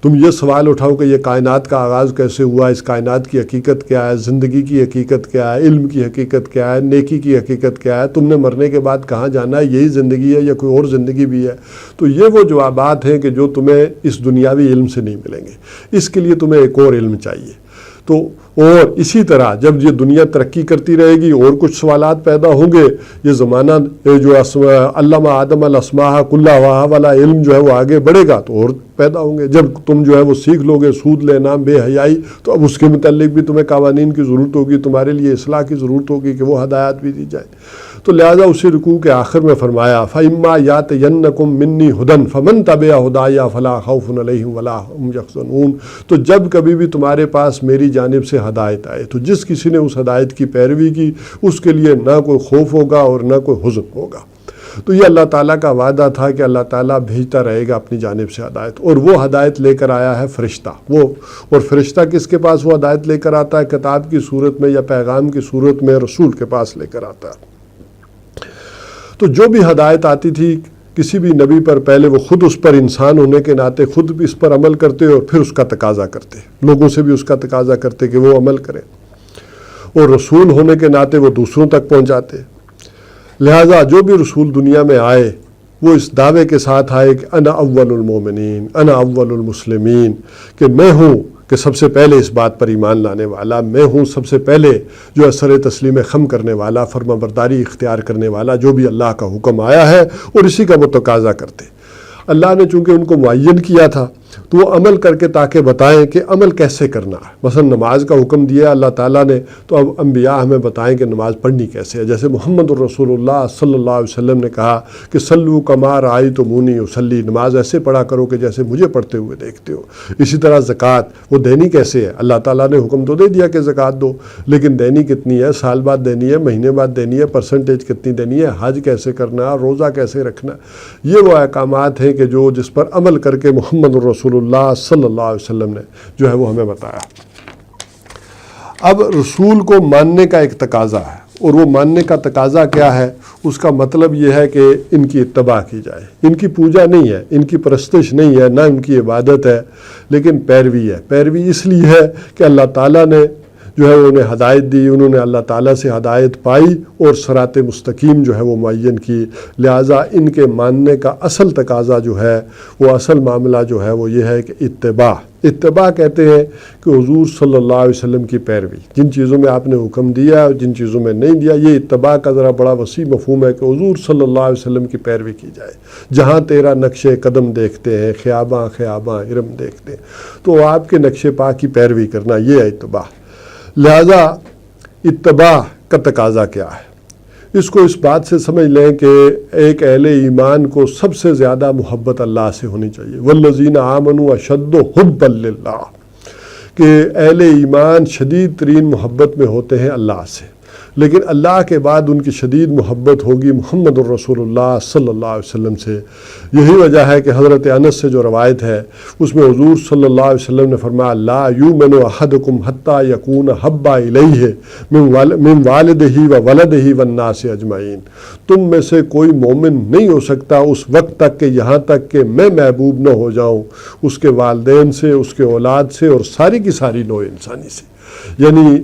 تم یہ سوال اٹھاؤ کہ یہ کائنات کا آغاز کیسے ہوا، اس کائنات کی حقیقت کیا ہے، زندگی کی حقیقت کیا ہے، علم کی حقیقت کیا ہے، نیکی کی حقیقت کیا ہے، تم نے مرنے کے بعد کہاں جانا ہے، یہی زندگی ہے یا کوئی اور زندگی بھی ہے؟ تو یہ وہ جوابات ہیں کہ جو تمہیں اس دنیاوی علم سے نہیں ملیں گے، اس کے لیے تمہیں ایک اور علم چاہیے۔ تو اور اسی طرح جب یہ دنیا ترقی کرتی رہے گی اور کچھ سوالات پیدا ہوں گے، یہ زمانہ جو علامہ آدم الاسماء کلھا والا علم جو ہے وہ آگے بڑھے گا تو اور پیدا ہوں گے۔ جب تم جو ہے وہ سیکھ لو گے سود لینا، بے حیائی، تو اب اس کے متعلق بھی تمہیں قوانین کی ضرورت ہوگی، تمہارے لیے اصلاح کی ضرورت ہوگی کہ وہ ہدایات بھی دی جائے۔ تو لہٰذا اسی رکوع کے آخر میں فرمایا فَإِمَّا يَأْتِيَنَّكُم مِّنِّي هُدًى فَمَن تَبِعَ هُدَايَ فَلَا خَوْفٌ عَلَيْهِمْ وَلَا هُمْ يَحْزَنُونَ۔ تو جب کبھی بھی تمہارے پاس میری جانب سے ہدایت آئے تو جس کسی نے اس ہدایت کی پیروی کی اس کے لیے نہ کوئی خوف ہوگا اور نہ کوئی حزن ہوگا۔ تو یہ اللہ تعالیٰ کا وعدہ تھا کہ اللہ تعالیٰ بھیجتا رہے گا اپنی جانب سے ہدایت، اور وہ ہدایت لے کر آیا ہے فرشتہ۔ اور فرشتہ کس کے پاس وہ ہدایت لے کر آتا ہے؟ کتاب کی صورت میں یا پیغام کی صورت میں رسول کے پاس لے کر آتا ہے۔ تو جو بھی ہدایت آتی تھی کسی بھی نبی پر، پہلے وہ خود اس پر انسان ہونے کے ناطے خود بھی اس پر عمل کرتے اور پھر اس کا تقاضا کرتے، لوگوں سے بھی اس کا تقاضا کرتے کہ وہ عمل کریں، اور رسول ہونے کے ناطے وہ دوسروں تک پہنچاتے۔ لہٰذا جو بھی رسول دنیا میں آئے وہ اس دعوے کے ساتھ آئے کہ انا اول المومنین انا اول المسلمین، کہ میں ہوں کہ سب سے پہلے اس بات پر ایمان لانے والا، میں ہوں سب سے پہلے جو ہے سر تسلیم خم کرنے والا، فرما برداری اختیار کرنے والا، جو بھی اللہ کا حکم آیا ہے اور اسی کا وہ تقاضا کرتے۔ اللہ نے چونکہ ان کو معین کیا تھا تو وہ عمل کر کے تاکہ بتائیں کہ عمل کیسے کرنا ہے۔ مثلا نماز کا حکم دیا اللہ تعالیٰ نے، تو اب انبیاء ہمیں بتائیں کہ نماز پڑھنی کیسے ہے۔ جیسے محمد الرسول اللہ صلی اللہ علیہ وسلم نے کہا کہ صلو کما رأیتمونی اصلی، نماز ایسے پڑھا کرو کہ جیسے مجھے پڑھتے ہوئے دیکھتے ہو۔ اسی طرح زکوٰۃ وہ دینی کیسے ہے؟ اللہ تعالیٰ نے حکم تو دے دیا کہ زکوٰۃ دو، لیکن دینی کتنی ہے، سال بعد دینی ہے، مہینے بعد دینی ہے، پرسنٹیج کتنی دینی ہے، حج کیسے کرنا، روزہ کیسے رکھنا، یہ وہ احکامات ہیں کہ جس پر عمل کر کے محمد الرسول اللہ صلی اللہ علیہ وسلم نے جو ہے وہ ہمیں بتایا۔ اب رسول کو ماننے کا ایک تقاضا ہے، اور وہ ماننے کا تقاضا کیا ہے؟ اس کا مطلب یہ ہے کہ ان کی اتباع کی جائے، ان کی پوجا نہیں ہے، ان کی پرستش نہیں ہے، نہ ان کی عبادت ہے، لیکن پیروی ہے۔ پیروی اس لیے ہے کہ اللہ تعالیٰ نے جو ہے انہیں ہدایت دی، انہوں نے اللہ تعالیٰ سے ہدایت پائی اور صراط مستقیم جو ہے وہ معین کی، لہٰذا ان کے ماننے کا اصل تقاضا جو ہے وہ اصل معاملہ جو ہے وہ یہ ہے کہ اتباع کہتے ہیں کہ حضور صلی اللہ علیہ وسلم کی پیروی، جن چیزوں میں آپ نے حکم دیا اور جن چیزوں میں نہیں دیا، یہ اتباع کا ذرا بڑا وسیع مفہوم ہے کہ حضور صلی اللہ علیہ وسلم کی پیروی کی جائے۔ جہاں تیرا نقش قدم دیکھتے ہیں، خیاباں ارم دیکھتے ہیں، تو آپ کے نقش پا کی پیروی کرنا، یہ ہے اتباع۔ لہذا اتباع کا تقاضا کیا ہے؟ اس کو اس بات سے سمجھ لیں کہ ایک اہل ایمان کو سب سے زیادہ محبت اللہ سے ہونی چاہیے، والذین آمنوا اشد حبا للہ، کہ اہل ایمان شدید ترین محبت میں ہوتے ہیں اللہ سے، لیکن اللہ کے بعد ان کی شدید محبت ہوگی محمد الرسول اللہ صلی اللہ علیہ وسلم سے۔ یہی وجہ ہے کہ حضرت انس سے جو روایت ہے اس میں حضور صلی اللہ علیہ وسلم نے فرمایا لا یؤمن احدکم حتی یکون احب الیہ من والدہ و ولدہ والناس اجمعین، تم میں سے کوئی مومن نہیں ہو سکتا اس وقت تک کہ یہاں تک کہ میں محبوب نہ ہو جاؤں اس کے والدین سے، اس کے اولاد سے اور ساری کی ساری نوع انسانی سے، یعنی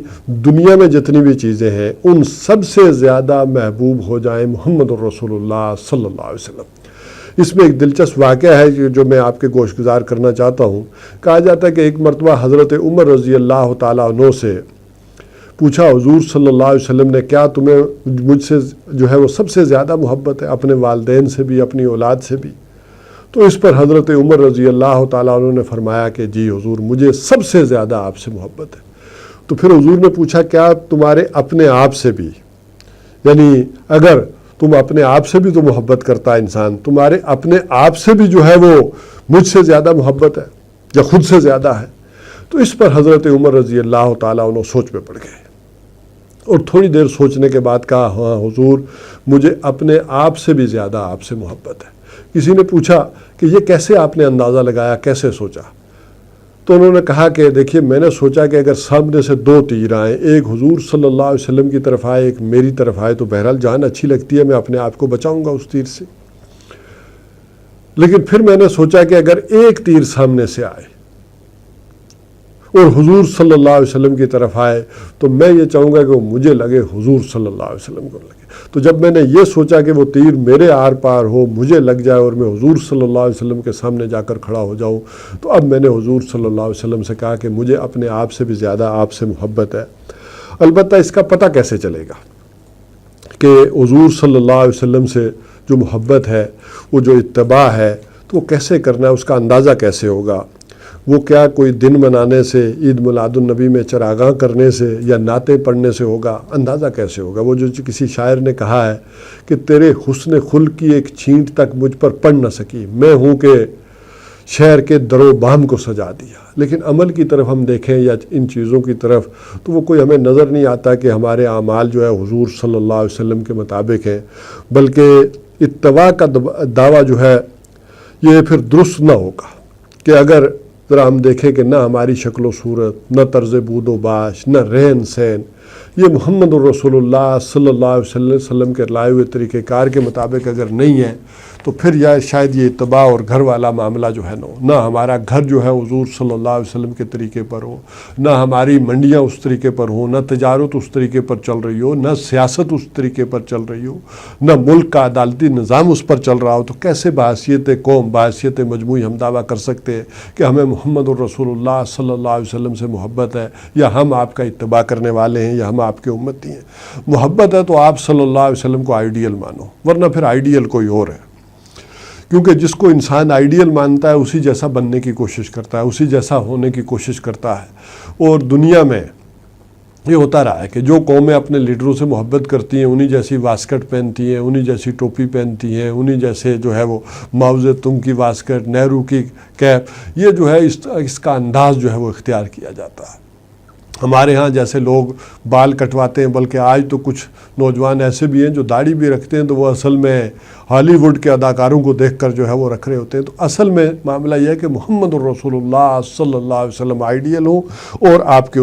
دنیا میں جتنی بھی چیزیں ہیں ان سب سے زیادہ محبوب ہو جائیں محمد الرسول اللہ صلی اللہ علیہ وسلم۔ اس میں ایک دلچسپ واقعہ ہے جو میں آپ کے گوش گزار کرنا چاہتا ہوں۔ کہا جاتا ہے کہ ایک مرتبہ حضرت عمر رضی اللہ تعالیٰ عنہ سے پوچھا حضور صلی اللہ علیہ وسلم نے کیا تمہیں مجھ سے جو ہے وہ سب سے زیادہ محبت ہے، اپنے والدین سے بھی اپنی اولاد سے بھی؟ تو اس پر حضرت عمر رضی اللہ تعالیٰ عنہ نے فرمایا کہ جی حضور مجھے سب سے زیادہ آپ سے محبت ہے۔ تو پھر حضور نے پوچھا کیا تمہارے اپنے آپ سے بھی؟ یعنی اگر تم اپنے آپ سے بھی تو محبت کرتا ہے انسان، تمہارے اپنے آپ سے بھی جو ہے وہ مجھ سے زیادہ محبت ہے یا خود سے زیادہ ہے؟ تو اس پر حضرت عمر رضی اللہ تعالیٰ عنہ سوچ میں پڑ گئے اور تھوڑی دیر سوچنے کے بعد کہا ہاں حضور مجھے اپنے آپ سے بھی زیادہ آپ سے محبت ہے۔ کسی نے پوچھا کہ یہ کیسے آپ نے اندازہ لگایا، کیسے سوچا؟ تو انہوں نے کہا کہ دیکھیے میں نے سوچا کہ اگر سامنے سے دو تیر آئیں، ایک حضور صلی اللہ علیہ وسلم کی طرف آئے، ایک میری طرف آئے، تو بہرحال جان اچھی لگتی ہے، میں اپنے آپ کو بچاؤں گا اس تیر سے۔ لیکن پھر میں نے سوچا کہ اگر ایک تیر سامنے سے آئے اور حضور صلی اللہ علیہ وسلم کی طرف آئے تو میں یہ چاہوں گا کہ وہ مجھے لگے، حضور صلی اللہ علیہ وسلم کو لگے۔ تو جب میں نے یہ سوچا کہ وہ تیر میرے آر پار ہو، مجھے لگ جائے اور میں حضور صلی اللہ علیہ وسلم کے سامنے جا کر کھڑا ہو جاؤں، تو اب میں نے حضور صلی اللہ علیہ وسلم سے کہا کہ مجھے اپنے آپ سے بھی زیادہ آپ سے محبت ہے۔ البتہ اس کا پتہ کیسے چلے گا کہ حضور صلی اللہ علیہ وسلم سے جو محبت ہے، وہ جو اتباع ہے، تو وہ کیسے کرنا ہے، اس کا اندازہ کیسے ہوگا؟ وہ کیا کوئی دن منانے سے، عید میلاد النبی میں چراغاں کرنے سے یا نعتیں پڑھنے سے ہوگا؟ اندازہ کیسے ہوگا؟ وہ جو کسی شاعر نے کہا ہے کہ تیرے حسن خلق کی ایک چھینٹ تک مجھ پر پڑ نہ سکی، میں ہوں کہ شہر کے در و بام کو سجا دیا۔ لیکن عمل کی طرف ہم دیکھیں یا ان چیزوں کی طرف، تو وہ کوئی ہمیں نظر نہیں آتا کہ ہمارے اعمال جو ہے حضور صلی اللہ علیہ وسلم کے مطابق ہیں، بلکہ اتباع کا دعویٰ جو ہے یہ پھر درست نہ ہوگا کہ اگر ذرا ہم دیکھیں کہ نہ ہماری شکل و صورت، نہ طرز بود و باش، نہ رہن سہن یہ محمد الرسول اللہ صلی اللہ علیہ وسلم کے لائے ہوئے طریقہ کار کے مطابق اگر نہیں ہے، تو پھر یا شاید یہ اتباع اور گھر والا معاملہ جو ہے نہ ہمارا گھر جو ہے حضور صلی اللہ علیہ وسلم کے طریقے پر ہو، نہ ہماری منڈیاں اس طریقے پر ہوں، نہ تجارت اس طریقے پر چل رہی ہو، نہ سیاست اس طریقے پر چل رہی ہو، نہ ملک کا عدالتی نظام اس پر چل رہا ہو، تو کیسے بحیثیت قوم، بحیثیت مجموعی ہم دعویٰ کر سکتے ہیں کہ ہمیں محمد الرسول اللہ صلی اللہ علیہ وسلم سے محبت ہے، یا ہم آپ کا اتباع کرنے والے ہیں، یا ہم آپ کے امتی ہیں؟ محبت ہے تو آپ صلی اللہ علیہ وسلم کو آئیڈیل مانو، ورنہ پھر آئیڈیل کوئی اور ہے۔ کیونکہ جس کو انسان آئیڈیل مانتا ہے اسی جیسا بننے کی کوشش کرتا ہے، اسی جیسا ہونے کی کوشش کرتا ہے۔ اور دنیا میں یہ ہوتا رہا ہے کہ جو قومیں اپنے لیڈروں سے محبت کرتی ہیں انہی جیسی واسکٹ پہنتی ہیں، انہی جیسی ٹوپی پہنتی ہیں، انہی جیسے جو ہے وہ ماؤ زیتونگ کی واسکٹ، نہرو کی کیپ، یہ جو ہے اس کا انداز جو ہے وہ اختیار کیا جاتا ہے۔ ہمارے ہاں جیسے لوگ بال کٹواتے ہیں، بلکہ آج تو کچھ نوجوان ایسے بھی ہیں جو داڑھی بھی رکھتے ہیں، تو وہ اصل میں ہالی ووڈ کے اداکاروں کو دیکھ کر جو ہے وہ رکھ رہے ہوتے ہیں۔ تو اصل میں معاملہ یہ ہے کہ محمد الرسول اللہ صلی اللہ علیہ وسلم آئیڈیل ہوں اور آپ کے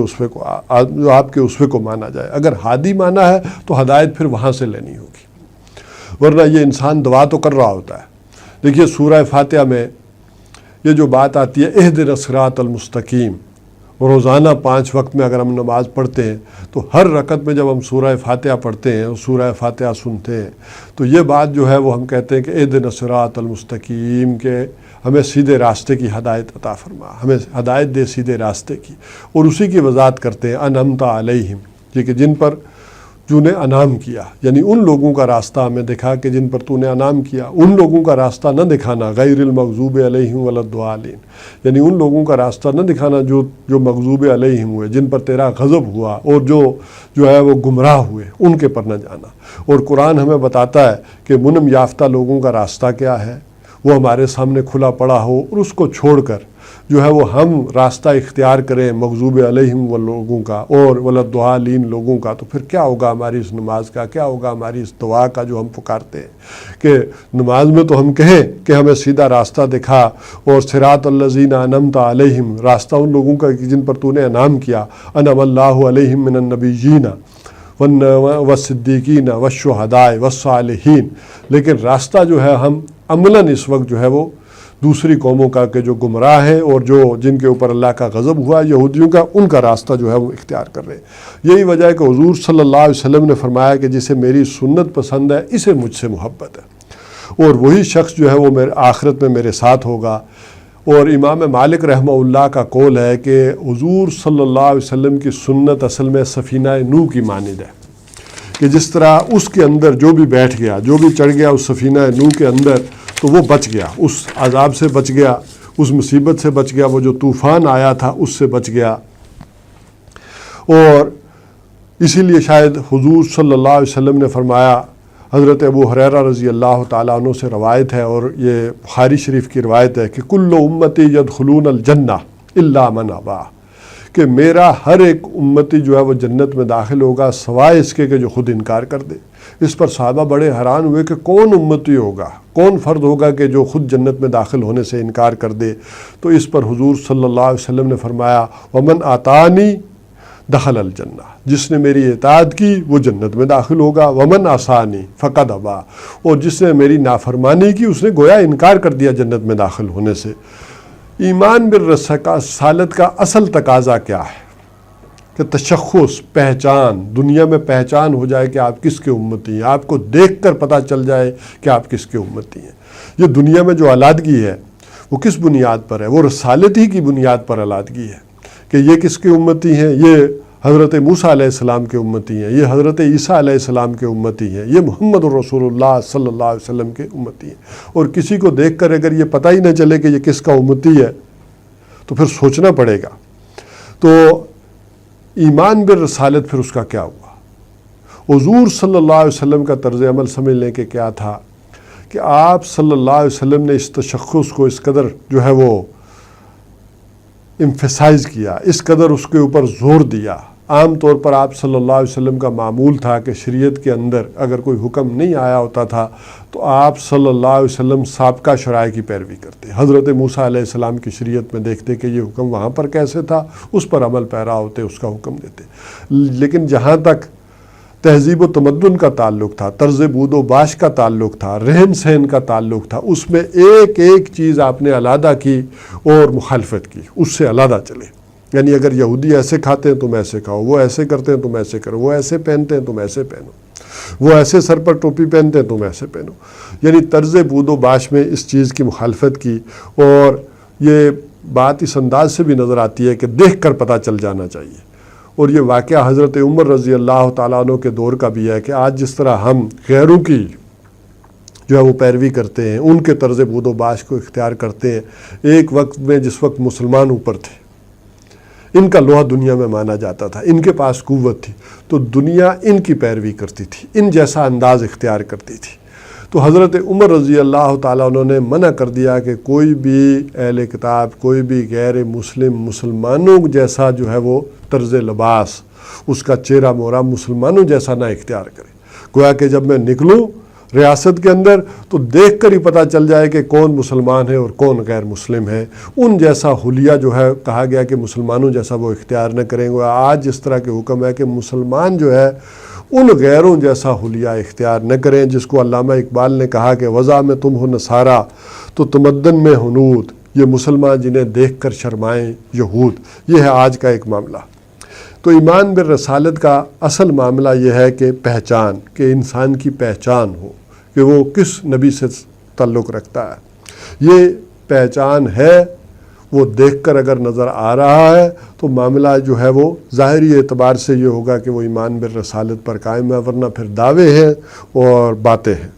اسوے کو مانا جائے۔ اگر ہادی مانا ہے تو ہدایت پھر وہاں سے لینی ہوگی، ورنہ یہ انسان دعا تو کر رہا ہوتا ہے۔ دیکھیے سورہ فاتحہ میں یہ جو بات آتی ہے اہدنا الصراط المستقیم، روزانہ 5 وقت میں اگر ہم نماز پڑھتے ہیں تو ہر رکعت میں جب ہم سورہ فاتحہ پڑھتے ہیں اور سورہ فاتحہ سنتے ہیں تو یہ بات جو ہے وہ ہم کہتے ہیں کہ اہدنا الصراط المستقیم، کہ ہمیں سیدھے راستے کی ہدایت عطا فرما، ہمیں ہدایت دے سیدھے راستے کی، اور اسی کی وضاحت کرتے ہیں انعمت علیہم، یہ کہ جن پر جو نے انعام کیا، یعنی ان لوگوں کا راستہ ہمیں دکھا کہ جن پر تو نے انعام کیا، ان لوگوں کا راستہ نہ دکھانا، غیر المغضوب علیہم ولا الضالین، یعنی ان لوگوں کا راستہ نہ دکھانا جو مغضوب علیہم ہوئے، جن پر تیرا غضب ہوا اور جو ہے وہ گمراہ ہوئے، ان کے پر نہ جانا۔ اور قرآن ہمیں بتاتا ہے کہ منم یافتہ لوگوں کا راستہ کیا ہے، وہ ہمارے سامنے کھلا پڑا ہو اور اس کو چھوڑ کر جو ہے وہ ہم راستہ اختیار کریں مغضوب علیہم و لوگوں کا اور ولضالین لوگوں کا، تو پھر کیا ہوگا ہماری اس نماز کا، کیا ہوگا ہماری اس دعا کا جو ہم پکارتے ہیں کہ نماز میں تو ہم کہیں کہ ہمیں سیدھا راستہ دکھا، اور صراط الذین انعمت علیہم، راستہ ان لوگوں کا جن پر تو نے انعام کیا، انعم اللہ علیہم من النبیین والصدیقین والشہداء والصالحین، لیکن راستہ جو ہے ہم عملاً اس وقت جو ہے وہ دوسری قوموں کا کہ جو گمراہ ہیں اور جن کے اوپر اللہ کا غضب ہوا، یہودیوں کا، ان کا راستہ جو ہے وہ اختیار کر رہے ہیں۔ یہی وجہ ہے کہ حضور صلی اللہ علیہ وسلم نے فرمایا کہ جسے میری سنت پسند ہے اسے مجھ سے محبت ہے، اور وہی شخص جو ہے وہ میرے آخرت میں میرے ساتھ ہوگا۔ اور امام مالک رحمہ اللہ کا قول ہے کہ حضور صلی اللہ علیہ وسلم کی سنت اصل میں سفینہ نوح کی مانند ہے، کہ جس طرح اس کے اندر جو بھی بیٹھ گیا، جو بھی چڑھ گیا اس سفینہ نوح کے اندر، تو وہ بچ گیا، اس عذاب سے بچ گیا، اس مصیبت سے بچ گیا، وہ جو طوفان آیا تھا اس سے بچ گیا۔ اور اسی لیے شاید حضور صلی اللہ علیہ وسلم نے فرمایا، حضرت ابو ہریرہ رضی اللہ تعالیٰ عنہ سے روایت ہے اور یہ بخاری شریف کی روایت ہے کہ کل امتی یدخلون الجنہ الا من ابا، کہ میرا ہر ایک امتی جو ہے وہ جنت میں داخل ہوگا سوائے اس کے کہ جو خود انکار کر دے۔ اس پر صحابہ بڑے حیران ہوئے کہ کون امتی ہوگا کون فرد ہوگا کہ جو خود جنت میں داخل ہونے سے انکار کر دے؟ تو اس پر حضور صلی اللہ علیہ وسلم نے فرمایا ومن آتانی دخل الجنہ، جس نے میری اطاعت کی وہ جنت میں داخل ہوگا، ومن عصانی فقد ابا، اور جس نے میری نافرمانی کی اس نے گویا انکار کر دیا جنت میں داخل ہونے سے۔ ایمان بالرسالت کا اصل تقاضا کیا ہے؟ کہ تشخص، پہچان، دنیا میں پہچان ہو جائے کہ آپ کس کے امتی ہیں، آپ کو دیکھ کر پتہ چل جائے کہ آپ کس کے امتی ہیں۔ یہ دنیا میں جو علادگی ہے وہ کس بنیاد پر ہے؟ وہ رسالت ہی کی بنیاد پر علادگی ہے کہ یہ کس کے امتی ہیں، یہ حضرت موسیٰ علیہ السلام کے امتی ہیں، یہ حضرت عیسیٰ علیہ السلام کے امتی ہیں، یہ محمد رسول اللہ صلی اللہ علیہ وسلم کے امتی ہیں۔ اور کسی کو دیکھ کر اگر یہ پتہ ہی نہ چلے کہ یہ کس کا امتی ہے تو پھر سوچنا پڑے گا۔ تو ایمان بالرسالت پھر اس کا کیا ہوا؟ حضور صلی اللہ علیہ وسلم کا طرز عمل سمجھ لیں کہ کیا تھا کہ آپ صلی اللہ علیہ وسلم نے اس تشخص کو اس قدر جو ہے وہ امفیسائز کیا، اس قدر اس کے اوپر زور دیا۔ عام طور پر آپ صلی اللہ علیہ وسلم کا معمول تھا کہ شریعت کے اندر اگر کوئی حکم نہیں آیا ہوتا تھا تو آپ صلی اللہ علیہ وسلم سابقہ شرائع کی پیروی کرتے۔ حضرت موسیٰ علیہ السلام کی شریعت میں دیکھتے کہ یہ حکم وہاں پر کیسے تھا، اس پر عمل پیرا ہوتے، اس کا حکم دیتے۔ لیکن جہاں تک تہذیب و تمدن کا تعلق تھا، طرز بود و باش کا تعلق تھا، رہن سہن کا تعلق تھا، اس میں ایک ایک چیز آپ نے علیحدہ کی اور مخالفت کی، اس سے علیحدہ چلے۔ یعنی اگر یہودی ایسے کھاتے ہیں تم ایسے کھاؤ، وہ ایسے کرتے ہیں تم ایسے کرو، وہ ایسے پہنتے ہیں تم ایسے پہنو، وہ ایسے سر پر ٹوپی پہنتے ہیں تم ایسے پہنو۔ یعنی طرز بود و باش میں اس چیز کی مخالفت کی، اور یہ بات اس انداز سے بھی نظر آتی ہے کہ دیکھ کر پتہ چل جانا چاہیے۔ اور یہ واقعہ حضرت عمر رضی اللہ تعالیٰ عنہ کے دور کا بھی ہے کہ آج جس طرح ہم غیروں کی جو ہے وہ پیروی کرتے ہیں، ان کے طرز بود و باش کو اختیار کرتے ہیں، ایک وقت میں جس وقت مسلمان اوپر تھے، ان کا لوہا دنیا میں مانا جاتا تھا، ان کے پاس قوت تھی، تو دنیا ان کی پیروی کرتی تھی، ان جیسا انداز اختیار کرتی تھی۔ تو حضرت عمر رضی اللہ تعالیٰ عنہ نے منع کر دیا کہ کوئی بھی اہل کتاب، کوئی بھی غیر مسلم مسلمانوں جیسا جو ہے وہ طرز لباس، اس کا چہرہ مورا مسلمانوں جیسا نہ اختیار کرے۔ گویا کہ جب میں نکلوں ریاست کے اندر تو دیکھ کر ہی پتہ چل جائے کہ کون مسلمان ہے اور کون غیر مسلم ہے۔ ان جیسا حلیہ جو ہے کہا گیا کہ مسلمانوں جیسا وہ اختیار نہ کریں گے۔ آج جس طرح کے حکم ہے کہ مسلمان جو ہے ان غیروں جیسا حلیہ اختیار نہ کریں، جس کو علامہ اقبال نے کہا کہ وضع میں تم ہو نصارہ تو تمدن میں ہنود، یہ مسلمان جنہیں دیکھ کر شرمائیں یہود۔ یہ ہے آج کا ایک معاملہ۔ تو ایمان بالرسالت کا اصل معاملہ یہ ہے کہ پہچان، کہ انسان کی پہچان ہو کہ وہ کس نبی سے تعلق رکھتا ہے۔ یہ پہچان ہے، وہ دیکھ کر اگر نظر آ رہا ہے تو معاملہ جو ہے وہ ظاہری اعتبار سے یہ ہوگا کہ وہ ایمان بالرسالت پر قائم ہے، ورنہ پھر دعوے ہیں اور باتیں ہیں۔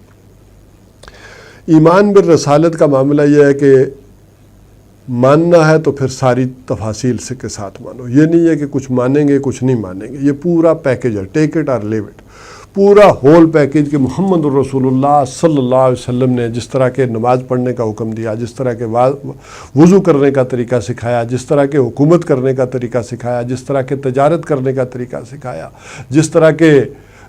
ایمان بالرسالت کا معاملہ یہ ہے کہ ماننا ہے تو پھر ساری تفاصیل سے کے ساتھ مانو۔ یہ نہیں ہے کہ کچھ مانیں گے کچھ نہیں مانیں گے، یہ پورا پیکیج ہے، ٹیک اٹ اور لیو اٹ، پورا ہول پیکیج کہ محمد الرسول اللہ صلی اللہ علیہ وسلم نے جس طرح کے نماز پڑھنے کا حکم دیا، جس طرح کے وضو کرنے کا طریقہ سکھایا، جس طرح کے حکومت کرنے کا طریقہ سکھایا، جس طرح کے تجارت کرنے کا طریقہ سکھایا، جس طرح کے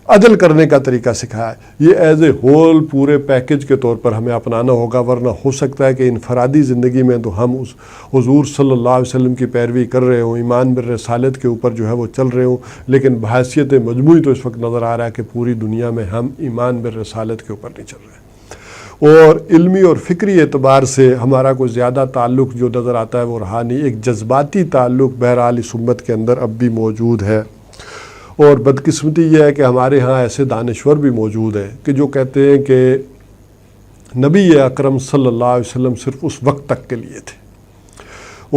عدل کرنے کا طریقہ سکھایا، یہ ایز اے ہول پورے پیکیج کے طور پر ہمیں اپنانا ہوگا۔ ورنہ ہو سکتا ہے کہ انفرادی زندگی میں تو ہم اس حضور صلی اللہ علیہ وسلم کی پیروی کر رہے ہوں، ایمان بالرسالت کے اوپر جو ہے وہ چل رہے ہوں، لیکن بحیثیت مجموعی تو اس وقت نظر آ رہا ہے کہ پوری دنیا میں ہم ایمان بالرسالت کے اوپر نہیں چل رہے، اور علمی اور فکری اعتبار سے ہمارا کوئی زیادہ تعلق جو نظر آتا ہے وہ رہا نہیں۔ ایک جذباتی تعلق بہرحال اس امت کے اندر اب بھی موجود ہے، اور بدقسمتی یہ ہے کہ ہمارے ہاں ایسے دانشور بھی موجود ہیں کہ جو کہتے ہیں کہ نبی اکرم صلی اللہ علیہ وسلم صرف اس وقت تک کے لیے تھے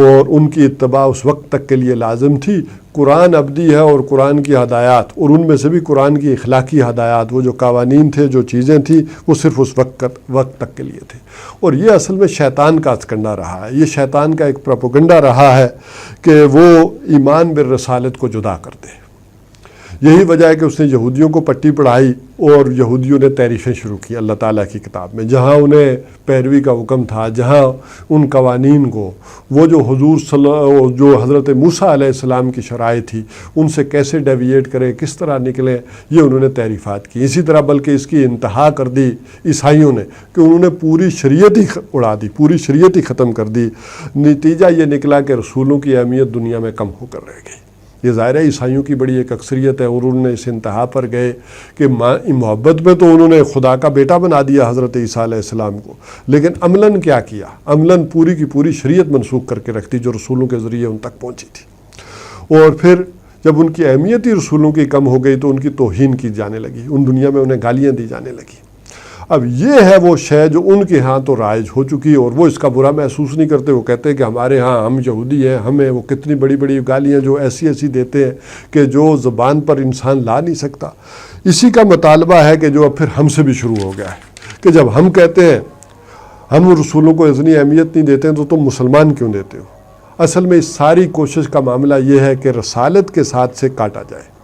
اور ان کی اتباع اس وقت تک کے لیے لازم تھی۔ قرآن ابدی ہے اور قرآن کی ہدایات، اور ان میں سے بھی قرآن کی اخلاقی ہدایات، وہ جو قوانین تھے، جو چیزیں تھیں، وہ صرف اس وقت تک کے لیے تھے۔ اور یہ اصل میں شیطان کا ہتھکنڈا رہا ہے، یہ شیطان کا ایک پروپیگنڈا رہا ہے کہ وہ ایمان بالرسالت کو جدا کر دے۔ یہی وجہ ہے کہ اس نے یہودیوں کو پٹی پڑھائی اور یہودیوں نے تعریفیں شروع کی اللہ تعالیٰ کی کتاب میں، جہاں انہیں پیروی کا حکم تھا، جہاں ان قوانین کو وہ جو جو حضرت موسیٰ علیہ السلام کی شرائع تھی ان سے کیسے ڈیویٹ کریں، کس طرح نکلیں، یہ انہوں نے تعریفات کی۔ اسی طرح بلکہ اس کی انتہا کر دی عیسائیوں نے کہ انہوں نے پوری شریعت ہی اڑا دی، پوری شریعت ہی ختم کر دی۔ نتیجہ یہ نکلا کہ رسولوں کی اہمیت دنیا میں کم ہو کر رہ گئی۔ یہ ظاہر ہے عیسائیوں کی بڑی ایک اکثریت ہے، اور انہوں نے اس انتہا پر گئے کہ محبت میں تو انہوں نے خدا کا بیٹا بنا دیا حضرت عیسیٰ علیہ السلام کو، لیکن عملاً کیا کیا؟ عملاً پوری کی پوری شریعت منسوخ کر کے رکھ دی جو رسولوں کے ذریعے ان تک پہنچی تھی۔ اور پھر جب ان کی اہمیت ہی رسولوں کی کم ہو گئی تو ان کی توہین کی جانے لگی، ان دنیا میں انہیں گالیاں دی جانے لگی۔ اب یہ ہے وہ شے جو ان کے ہاں تو رائج ہو چکی، اور وہ اس کا برا محسوس نہیں کرتے۔ وہ کہتے ہیں کہ ہمارے ہاں ہم یہودی ہیں، ہمیں وہ کتنی بڑی بڑی گالیاں جو ایسی ایسی دیتے ہیں کہ جو زبان پر انسان لا نہیں سکتا۔ اسی کا مطالبہ ہے کہ جو اب پھر ہم سے بھی شروع ہو گیا ہے کہ جب ہم کہتے ہیں ہم رسولوں کو اتنی اہمیت نہیں دیتے ہیں تو تم مسلمان کیوں دیتے ہو؟ اصل میں اس ساری کوشش کا معاملہ یہ ہے کہ رسالت کے ساتھ سے کاٹا جائے،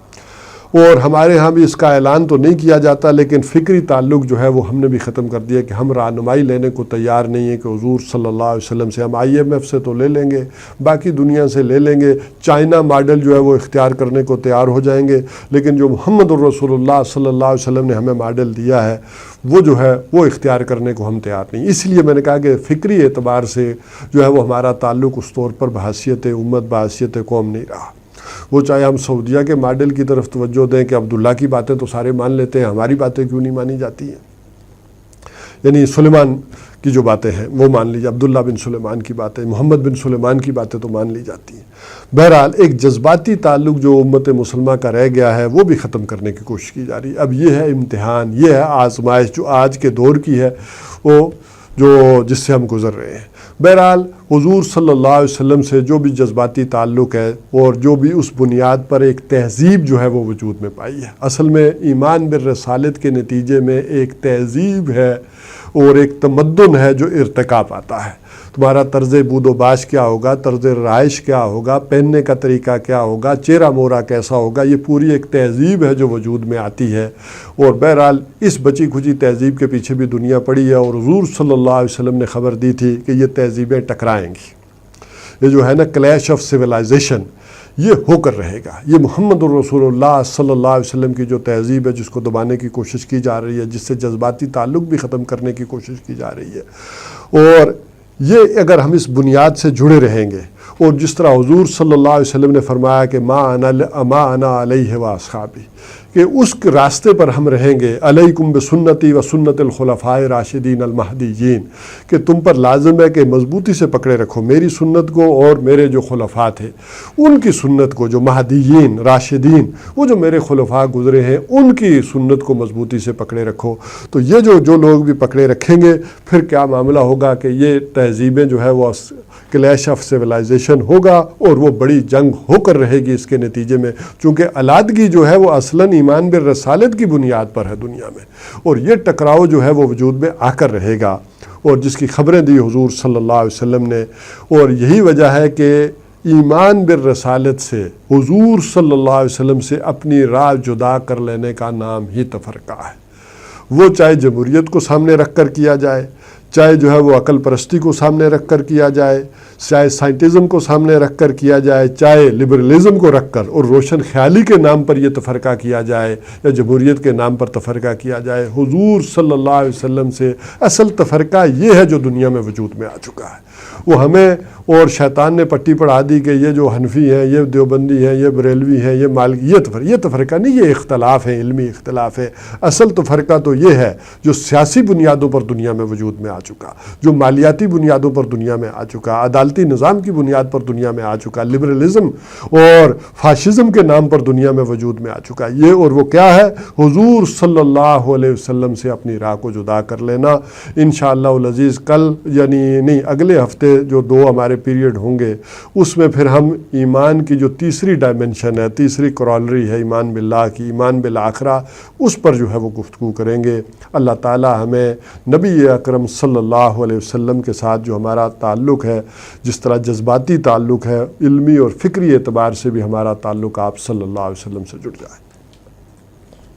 اور ہمارے ہاں بھی اس کا اعلان تو نہیں کیا جاتا، لیکن فکری تعلق جو ہے وہ ہم نے بھی ختم کر دیا کہ ہم رہنمائی لینے کو تیار نہیں ہیں کہ حضور صلی اللہ علیہ وسلم سے، ہم IMF سے تو لے لیں گے، باقی دنیا سے لے لیں گے، چائنا ماڈل جو ہے وہ اختیار کرنے کو تیار ہو جائیں گے، لیکن جو محمد الرسول اللہ صلی اللہ علیہ وسلم نے ہمیں ماڈل دیا ہے وہ جو ہے وہ اختیار کرنے کو ہم تیار نہیں۔ اس لیے میں نے کہا کہ فکری اعتبار سے جو ہے وہ ہمارا تعلق اس طور پر بحیثیت امت بحیثیت قوم نہیں رہا۔ وہ چاہے ہم سعودیہ کے ماڈل کی طرف توجہ دیں کہ عبداللہ کی باتیں تو سارے مان لیتے ہیں، ہماری باتیں کیوں نہیں مانی جاتی ہیں؟ یعنی سلیمان کی جو باتیں ہیں وہ مان لیجیے، عبداللہ بن سلیمان کی باتیں، محمد بن سلیمان کی باتیں تو مان لی جاتی ہیں۔ بہرحال ایک جذباتی تعلق جو امت مسلمہ کا رہ گیا ہے وہ بھی ختم کرنے کی کوشش کی جا رہی ہے۔ اب یہ ہے امتحان، یہ ہے آزمائش جو آج کے دور کی ہے، وہ جس سے ہم گزر رہے ہیں۔ بہرحال حضور صلی اللہ علیہ وسلم سے جو بھی جذباتی تعلق ہے اور جو بھی اس بنیاد پر ایک تہذیب جو ہے وہ وجود میں پائی ہے، اصل میں ایمان بالرسالت کے نتیجے میں ایک تہذیب ہے اور ایک تمدن ہے جو ارتقا پاتا ہے۔ تمہارا طرز بود و باش کیا ہوگا، طرز رہائش کیا ہوگا، پہننے کا طریقہ کیا ہوگا، چہرہ مورا کیسا ہوگا، یہ پوری ایک تہذیب ہے جو وجود میں آتی ہے۔ اور بہرحال اس بچی کھچی تہذیب کے پیچھے بھی دنیا پڑی ہے، اور حضور صلی اللہ علیہ وسلم نے خبر دی تھی کہ یہ تہذیبیں ٹکرائیں گی۔ یہ جو ہے نا کلیش آف سویلائزیشن، یہ ہو کر رہے گا۔ یہ محمد الرسول اللہ صلی اللہ علیہ وسلم کی جو تہذیب ہے جس کو دبانے کی کوشش کی جا رہی ہے، جس سے جذباتی تعلق بھی ختم کرنے کی کوشش کی جا رہی ہے، اور یہ اگر ہم اس بنیاد سے جڑے رہیں گے، اور جس طرح حضور صلی اللہ علیہ وسلم نے فرمایا کہ ما انا علیہ و اصحابی، کہ اس راستے پر ہم رہیں گے، علیکم بسنتی و سنت الخلفاء راشدین المہدیین، کہ تم پر لازم ہے کہ مضبوطی سے پکڑے رکھو میری سنت کو اور میرے جو خلفاء تھے ان کی سنت کو، جو مہدیین راشدین، وہ جو میرے خلفاء گزرے ہیں ان کی سنت کو مضبوطی سے پکڑے رکھو۔ تو یہ جو لوگ بھی پکڑے رکھیں گے، پھر کیا معاملہ ہوگا کہ یہ تہذیبیں جو ہے وہ کلیش آف سویلائزیشن ہوگا، اور وہ بڑی جنگ ہو کر رہے گی اس کے نتیجے میں، چونکہ علیحدگی جو ہے وہ اصلاً ایمان بالرسالت کی بنیاد پر ہے دنیا میں، اور یہ ٹکراؤ جو ہے وہ وجود میں آ کر رہے گا، اور جس کی خبریں دی حضور صلی اللہ علیہ وسلم نے۔ اور یہی وجہ ہے کہ ایمان بالرسالت سے، حضور صلی اللہ علیہ وسلم سے اپنی راہ جدا کر لینے کا نام ہی تفرقہ ہے۔ وہ چاہے جمہوریت کو سامنے رکھ کر کیا جائے، چاہے جو ہے وہ عقل پرستی کو سامنے رکھ کر کیا جائے، چاہے سائنٹزم کو سامنے رکھ کر کیا جائے، چاہے لبرلزم کو رکھ کر اور روشن خیالی کے نام پر یہ تفرقہ کیا جائے، یا جمہوریت کے نام پر تفرقہ کیا جائے، حضور صلی اللہ علیہ وسلم سے اصل تفرقہ یہ ہے جو دنیا میں وجود میں آ چکا ہے۔ وہ ہمیں اور شیطان نے پٹی پڑھا دی کہ یہ جو حنفی ہیں، یہ دیوبندی ہیں، یہ بریلوی ہیں، یہ مالکی، یہ تفرقہ نہیں، یہ اختلاف ہے، علمی اختلاف ہے۔ اصل تفرقہ تو یہ ہے جو سیاسی بنیادوں پر دنیا میں وجود میں آ چکا، جو مالیاتی بنیادوں پر دنیا میں آ چکا، عدالتی نظام کی بنیاد پر دنیا میں آ چکا، لبرلزم اور فاشزم کے نام پر دنیا میں وجود میں آ چکا یہ، اور وہ کیا ہے؟ حضور صلی اللہ علیہ وسلم سے اپنی راہ کو جدا کر لینا۔ انشاءاللہ العزیز کل یعنی نہیں اگلے ہفتے جو 2 ہمارے پیریڈ ہوں گے، اس میں پھر ہم ایمان کی جو تیسری ڈائمنشن ہے، تیسری کرالری ہے ایمان باللہ کی، ایمان بالآخرہ، اس پر جو ہے وہ گفتگو کریں گے۔ اللہ تعالی ہمیں نبی اکرم صلی اللہ علیہ وسلم کے ساتھ جو ہمارا تعلق ہے، جس طرح جذباتی تعلق ہے، علمی اور فکری اعتبار سے بھی ہمارا تعلق آپ صلی اللہ علیہ وسلم سے جڑ جائے۔